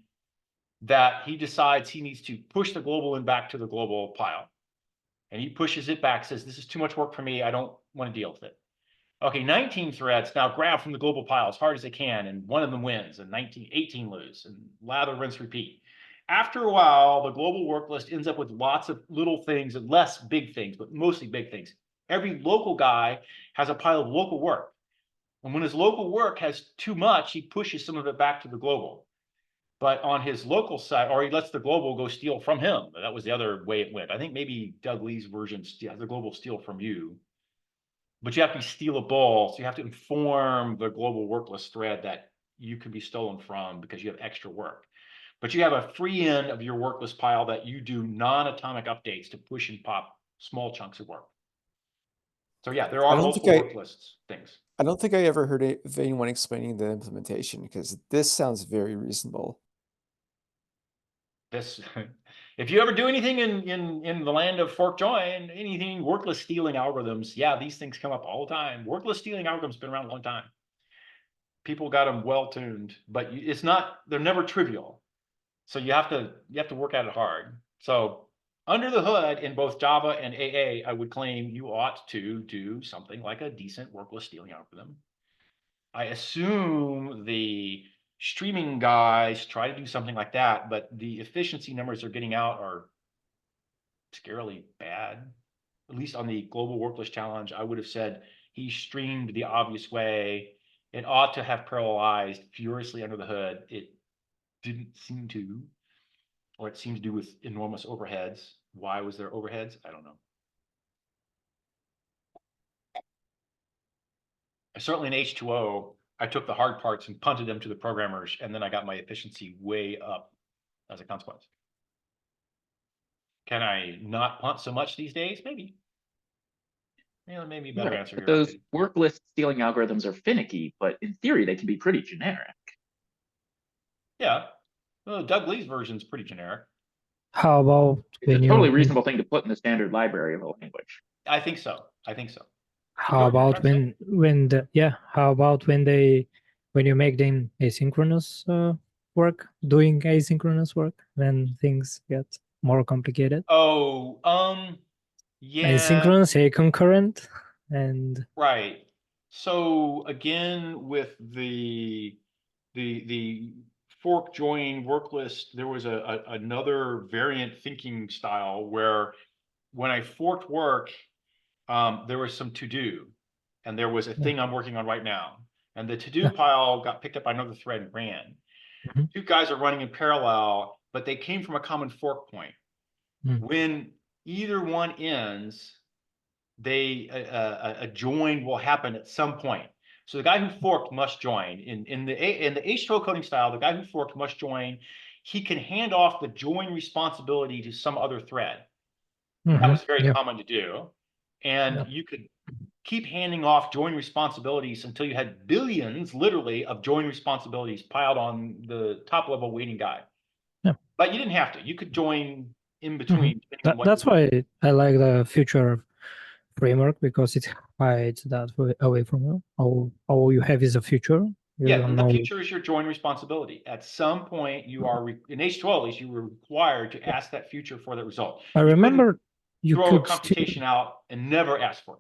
that he decides he needs to push the global end back to the global pile. And he pushes it back, says, this is too much work for me. I don't want to deal with it. Okay, 19 threads now grab from the global pile as hard as they can, and one of them wins, and 18 lose, and lather, rinse, repeat. After a while, the global work list ends up with lots of little things, and less big things, but mostly big things. Every local guy has a pile of local work. And when his local work has too much, he pushes some of it back to the global. But on his local side, or he lets the global go steal from him. That was the other way it went. I think maybe Doug Lee's version, the global steal from you. But you have to be stealable, so you have to inform the global work list thread that you can be stolen from because you have extra work. But you have a free end of your work list pile that you do non-atomic updates to push and pop small chunks of work. So yeah, there are multiple work lists things. I don't think I ever heard of anyone explaining the implementation, because this sounds very reasonable. This, if you ever do anything in the land of fork join, anything workless stealing algorithms, yeah, these things come up all the time. Workless stealing algorithms been around a long time. People got them well tuned, but it's not, they're never trivial. So you have to work at it hard. So under the hood in both Java and AA, I would claim you ought to do something like a decent workless stealing algorithm. I assume the streaming guys try to do something like that, but the efficiency numbers they're getting out are scarily bad. At least on the global workless challenge, I would have said he streamed the obvious way. It ought to have parallelized furiously under the hood. It didn't seem to, or it seemed to do with enormous overheads. Why was there overheads? I don't know. Certainly in H2O, I took the hard parts and punted them to the programmers, and then I got my efficiency way up as a consequence. Can I not punt so much these days? Maybe. Yeah, maybe a better Right, answer but here. those work list stealing algorithms are finicky, but in theory, they can be pretty generic. Yeah. Well, Doug Lee's version is pretty generic. How about It's a when totally you reasonable thing to put in the standard library of a language. I think so. I think so. how Go ahead, about when you make them asynchronous work, doing asynchronous work, then things get more complicated? Oh, yeah. Asynchronous, concurrent, and Right. So again, with the fork join work list, there was another variant thinking style where when I forked work, there was some to do, and there was a thing I'm working on right now, and the to do pile got picked up by another thread and ran. Two guys are running in parallel, but they came from a common fork point. When either one ends, a join will happen at some point. So the guy who forked must join. In the H2O coding style, the guy who forked must join. He can hand off the join responsibility to some other thread. That was very common to do. And you could keep handing off join responsibilities until you had billions, literally, of join responsibilities piled on the top level waiting guy. But you didn't have to. You could join in between. That's why I like the future framework, because it hides that away from you. All you have is a future. The future is your join responsibility. At some point, you are in H2O at least, you were required to ask that future for the result. I remember you throw could a computation out and never ask for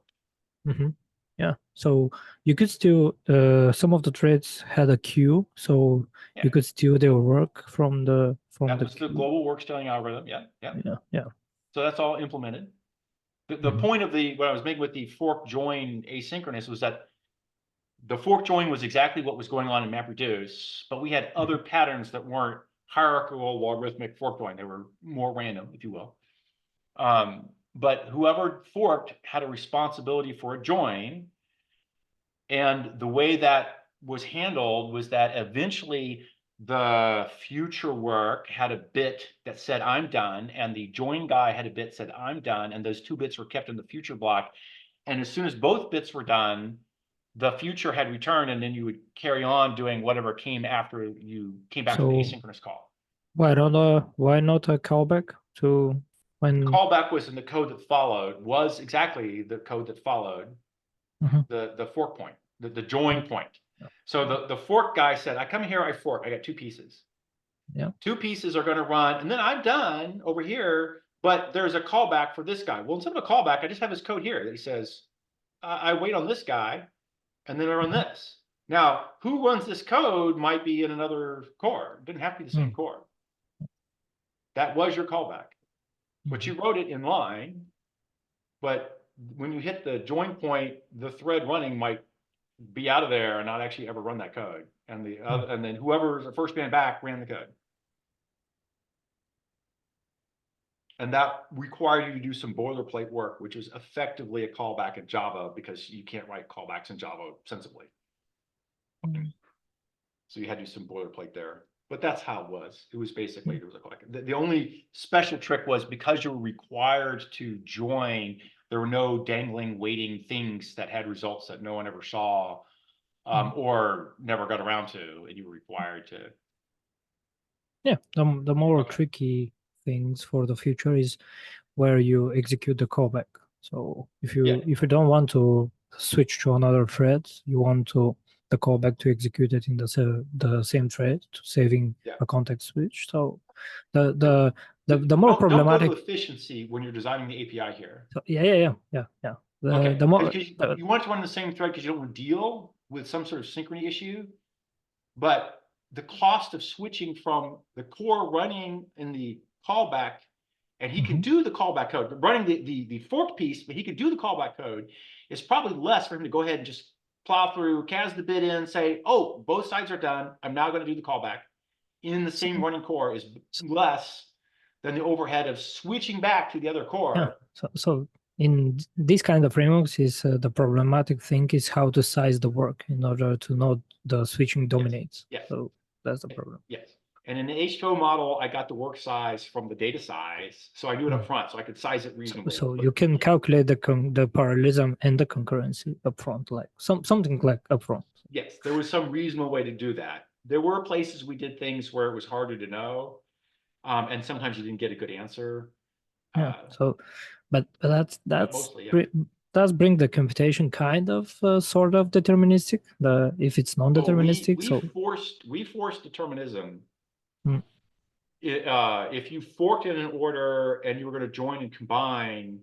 it. Yeah, so you could still some of the threads had a queue, so you could steal their work from the that was the global work stealing algorithm. Yeah. So that's all implemented. The point of what I was making with the fork join asynchronous was that the fork join was exactly what was going on in MapReduce, but we had other patterns that weren't hierarchical logarithmic fork join. They were more random, if you will. But whoever forked had a responsibility for a join. And the way that was handled was that eventually the future work had a bit that said I'm done, and the join guy had a bit that said I'm done, and those two bits were kept in the future block. And as soon as both bits were done, the future had returned, and then you would carry on doing whatever came after you came back to the So- asynchronous call. Why not a callback to when Callback was in the code that followed, was exactly the code that followed Mhm. the fork point, the join point. So the fork guy said, I come here, I fork, I got two pieces. Yeah. Two pieces are going to run, and then I'm done over here, but there's a callback for this guy. Well, instead of a callback, I just have his code here that he says, I wait on this guy, and then I run this. Now, who runs this code might be in another core. It didn't have to be the same core. That was your callback. But you wrote it in line, but when you hit the join point, the thread running might be out of there and not actually ever run that code. And the other, and then whoever's the first man back ran the code. And that required you to do some boilerplate work, which is effectively a callback in Java because you can't write callbacks in Java sensibly. So you had to do some boilerplate there. But that's how it was. It was basically, it was the only special trick was because you were required to join, there were no dangling, waiting things that had results that no one ever saw or never got around to, and you were required to. Yeah, the more Okay. tricky things for the future is where you execute the callback. So if you don't want to switch to another thread, you want to the callback to execute it in the same thread, to saving a context switch. So the more problematic. Don't go to efficiency when you're designing the API here. So, yeah. The more You want to run the same thread because you don't want to deal with some sort of synchrony issue, but the cost of switching from the core running in the callback, and he can do the callback code, but running the fork piece, but he could do the callback code, is probably less for him to go ahead and just plow through, CAS the bit in, say, oh, both sides are done. I'm now going to do the callback in the same running core is less than the overhead of switching back to the other core. Yeah. So in this kind of frameworks is the problematic thing is how to size the work in order to know the switching dominates. Yes. So that's the problem. Yes. And in the H2O model, I got the work size from the data size. So I knew it up front, so I could size it reasonably. So you can calculate the parallelism and the concurrency up front, like something like up front. Yes, there was some reasonable way to do that. There were places we did things where it was harder to know. And sometimes you didn't get a good answer. Yeah. So, but that's mostly, yeah. does bring the computation kind of sort of deterministic. If it's non-deterministic, we forced determinism. If you forked in an order and you were going to join and combine,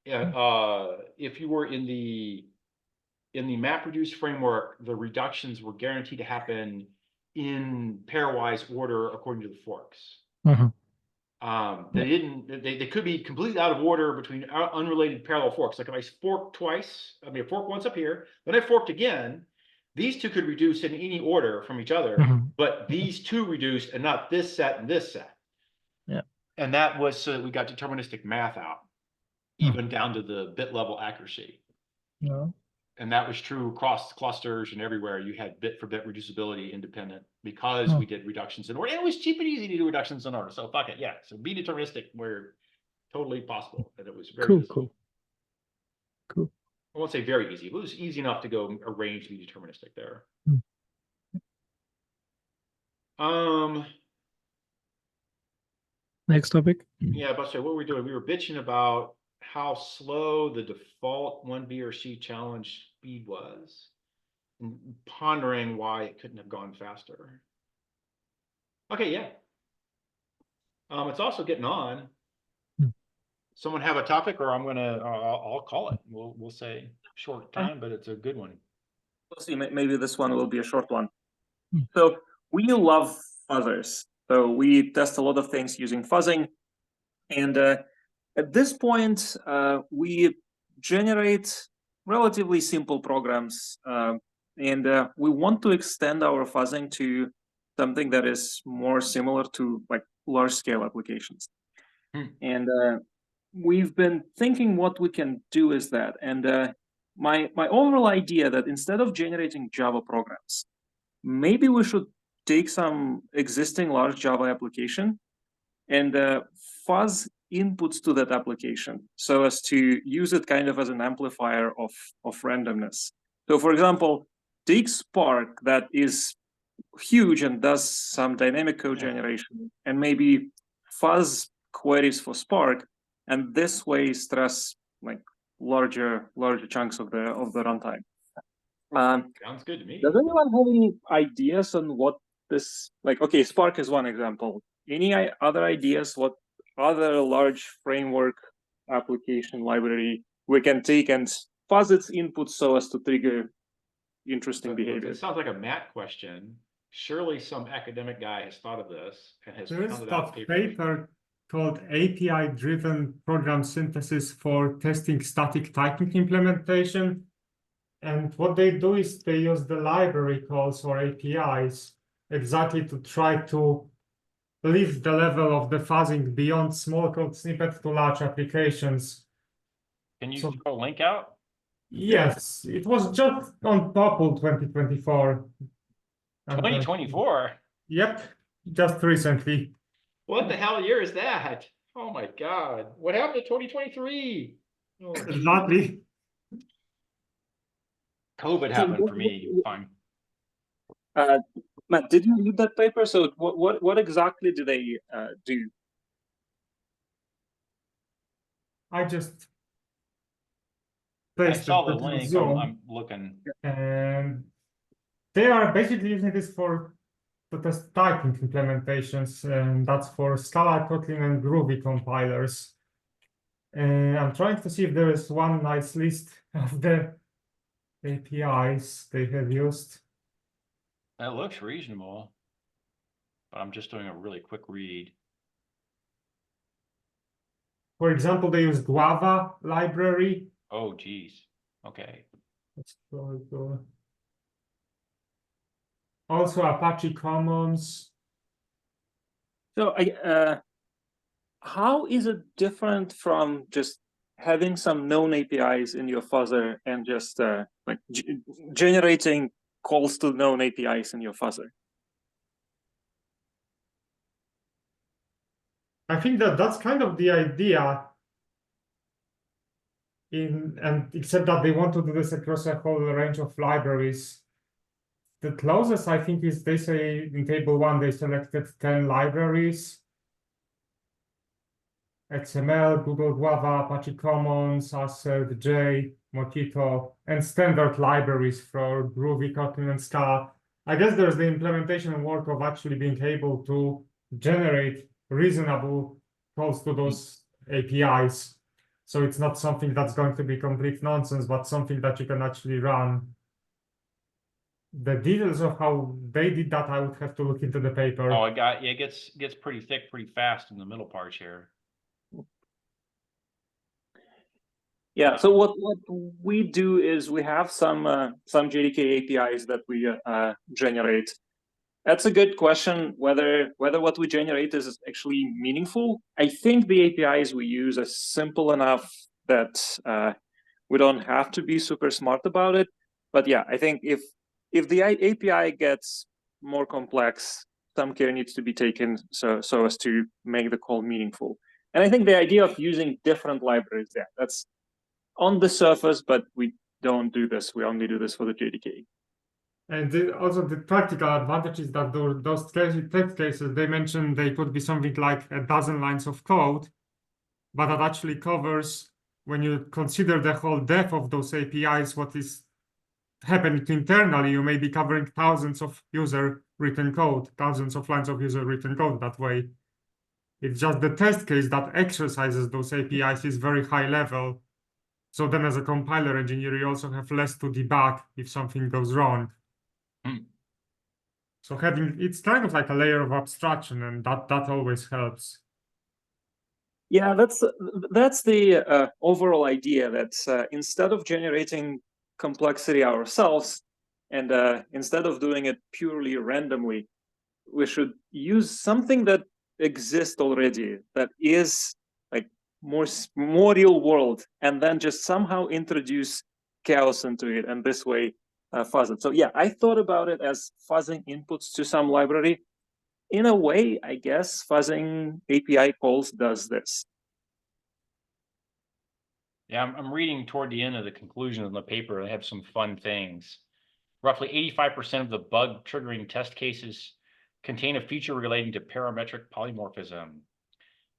if you were in the MapReduce framework, the reductions were guaranteed to happen in pairwise order according to the forks. They could be completely out of order between unrelated parallel forks. Like if I fork twice, I fork once up here, then I forked again. These two could reduce in any order from each other, but these two reduced and not this set and this set. Yeah. And that was so that we got deterministic math out, even down to the bit level accuracy. Yeah. And that was true across clusters and everywhere. You had bit for bit reducibility independent because we did reductions in order. And it was cheap and easy to do reductions in order. So fuck it. Yeah. So be deterministic where totally possible. And it was very easy. Cool. I won't say very easy, but it was easy enough to go arrange to be deterministic there. Next topic. Yeah, but so what were we doing? We were bitching about how slow the default 1B or C challenge speed was and pondering why it couldn't have gone faster. Okay, yeah. It's also getting on. Someone have a topic, or I'm gonna I'll call it. We'll say short time, but it's a good one. We'll see. Maybe this one will be a short one. So we love fuzzers. So we test a lot of things using fuzzing, and at this point, we generate relatively simple programs, and we want to extend our fuzzing to something that is more similar to like large-scale applications. And we've been thinking what we can do is that. And my overall idea that instead of generating Java programs, maybe we should take some existing large Java application and fuzz inputs to that application so as to use it kind of as an amplifier of randomness. So for example, take Spark that is huge and does some dynamic code generation and maybe fuzz queries for Spark, and this way stress like larger chunks of the runtime. Sounds good to me. Does anyone have any ideas on what this, like, okay, Spark is one example. Any other ideas what other large framework application library we can take and fuzz its inputs so as to trigger interesting behavior? It sounds like a Matt question. Surely some academic guy has thought of this and has There is pounded out that papers. paper called API-driven program synthesis for testing static typing implementation. And what they do is they use the library calls or APIs exactly to try to lift the level of the fuzzing beyond small code snippets to large applications. Can you So- throw a link out? Yes, it was just on Popple 2024. 2024? Yep, just recently. What the hell year is that? Oh my God. What happened to 2023? Oh, geez. Exactly. COVID happened for me. Fine. Matt, did you read that paper? So what exactly do they do? I just I pasted saw the it in link. Zoom, I'm looking. and they are basically using this for to test typing implementations, and that's for Scala, Kotlin, and Groovy compilers. And I'm trying to see if there is one nice list of the APIs they have used. That looks reasonable, but I'm just doing a really quick read. For example, they use Guava library. Oh, geez. Okay. Let's go. Also Apache Commons. So how is it different from just having some known APIs in your fuzzer and just like generating calls to known APIs in your fuzzer? I think that's kind of the idea. Except that they want to do this across a whole range of libraries. The closest I think is they say in table 1 they selected 10 libraries. XML, Google Guava, Apache Commons, Assert, J, Mockito, and standard libraries for Groovy, Kotlin, and Scala. I guess there's the implementation work of actually being able to generate reasonable calls to those APIs. So it's not something that's going to be complete nonsense, but something that you can actually run. The details of how they did that, I would have to look into the paper. Oh, it gets pretty thick pretty fast in the middle parts here. Yeah, so what we do is we have some JDK APIs that we generate. That's a good question, whether what we generate is actually meaningful. I think the APIs we use are simple enough that we don't have to be super smart about it. But yeah, I think if the API gets more complex, some care needs to be taken so as to make the call meaningful. And I think the idea of using different libraries there, that's on the surface, but we don't do this. We only do this for the JDK. And also the practical advantage is that those test cases, they mentioned they could be something like a dozen lines of code, but that actually covers, when you consider the whole depth of those APIs, what is happening internally, you may be covering thousands of user-written code, thousands of lines of user-written code that way. It's just the test case that exercises those APIs is very high level. So then as a compiler engineer, you also have less to debug if something goes wrong. So it's kind of like a layer of abstraction, and that always helps. Yeah, that's the overall idea, that instead of generating complexity ourselves, and instead of doing it purely randomly, we should use something that exists already, that is like more real world, and then just somehow introduce chaos into it, and this way fuzz it. So yeah, I thought about it as fuzzing inputs to some library. In a way, I guess fuzzing API calls does this. Yeah, I'm reading toward the end of the conclusion of the paper. They have some fun things. Roughly 85% of the bug triggering test cases contain a feature relating to parametric polymorphism,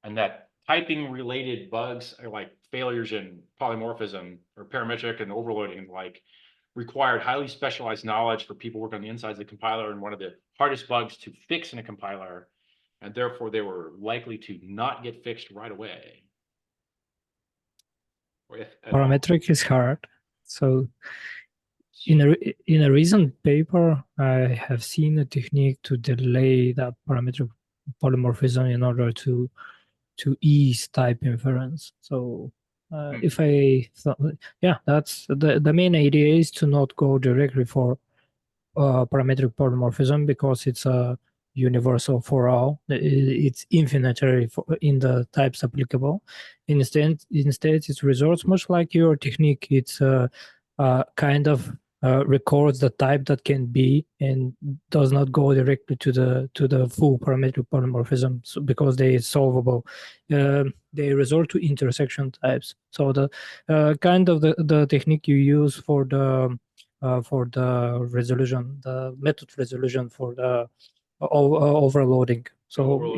and that typing related bugs are like failures in polymorphism or parametric and overloading and like required highly specialized knowledge for people working on the insides of the compiler, and one of the hardest bugs to fix in a compiler, and therefore they were likely to not get fixed right away. Or if at all. Parametric is hard. So in a recent paper, I have seen a technique to delay that parametric polymorphism in order to ease type inference. So if I thought, yeah, that's the main idea is to not go directly for parametric polymorphism because it's a universal for all. It's infinitary in the types applicable. Instead, it resorts much like your technique. It's kind of records the type that can be and does not go directly to the full parametric polymorphism, so because they are solvable. They resort to intersection types. So the kind of the technique you use for the resolution, the method resolution for the overloading. So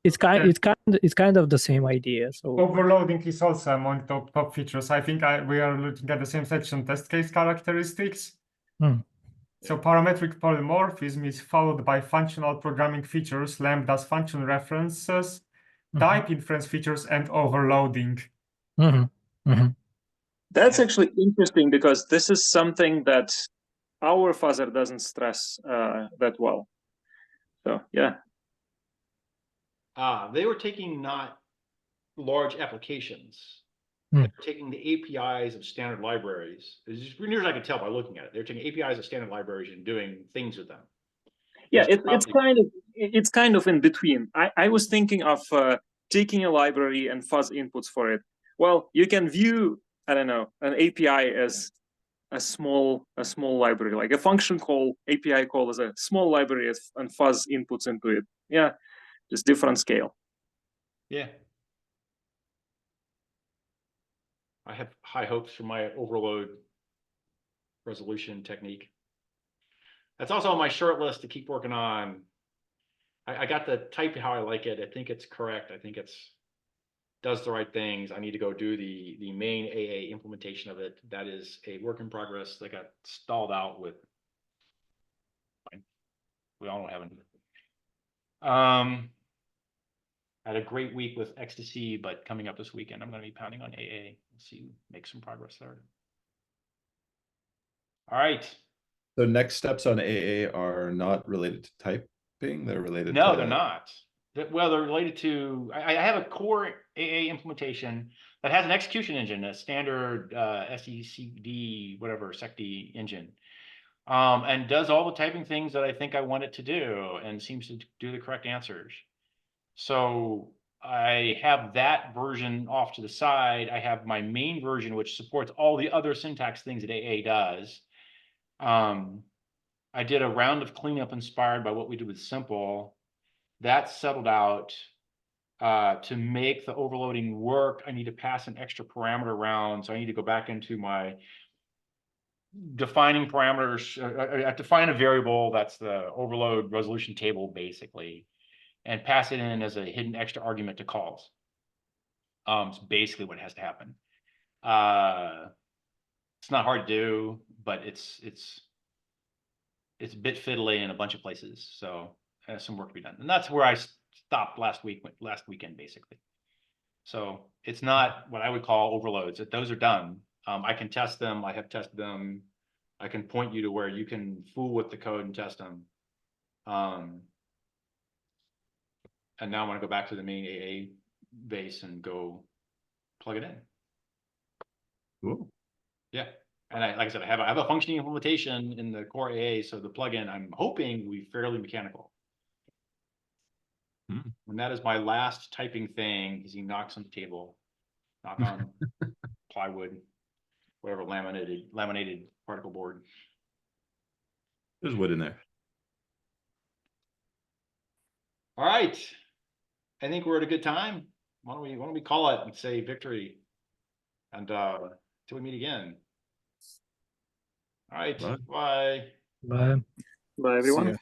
it's kind of the same idea. So Overloading is also among the top features. I think we are looking at the same section, test case characteristics. So parametric polymorphism is followed by functional programming features, lambdas, function references, type inference features, and overloading. That's actually interesting because this is something that our fuzzer doesn't stress that well. So yeah. They were taking not large applications. They're taking the APIs of standard libraries. As near as I could tell by looking at it, they're taking APIs of standard libraries and doing things with them. Yeah, it's kind of in between. I was thinking of taking a library and fuzz inputs for it. Well, you can view, I don't know, an API as a small library, like a function call, API call as a small library and fuzz inputs into it. Yeah, just different scale. Yeah. I have high hopes for my overload resolution technique. That's also on my short list to keep working on. I got the type how I like it. I think it's correct. I think it's does the right things. I need to go do the main AA implementation of it. That is a work in progress that got stalled out with. We all don't have it. Had a great week with Ecstasy, but coming up this weekend, I'm going to be pounding on AA. See, make some progress there. All right. So next steps on AA are not related to typing. They're related. No, they're not. Well, they're related to. I have a core AA implementation that has an execution engine, a standard SECD, whatever SecD engine, and does all the typing things that I think I want it to do, and seems to do the correct answers. So I have that version off to the side. I have my main version, which supports all the other syntax things that AA does. I did a round of cleanup inspired by what we did with Simple. That settled out. To make the overloading work, I need to pass an extra parameter around. So I need to go back into my defining parameters. I define a variable that's the overload resolution table, basically, and pass it in as a hidden extra argument to calls. It's basically what has to happen. It's not hard to do, but it's a bit fiddly in a bunch of places. So there's some work to be done, and that's where I stopped last weekend, basically. So it's not what I would call overloads. Those are done. I can test them. I have tested them. I can point you to where you can fool with the code and test them. And now I want to go back to the main AA base and go plug it in. Cool. Yeah. And like I said, I have a functioning implementation in the core AA. So the plugin, I'm hoping, will be fairly mechanical. And that is my last typing thing. As he knocks on the table, knock on plywood, whatever, laminated particle board. There's wood in there. All right. I think we're at a good time. Why don't we call it and say victory? And till we meet again. All right. Bye. Bye. Bye. Bye, See everyone. ya.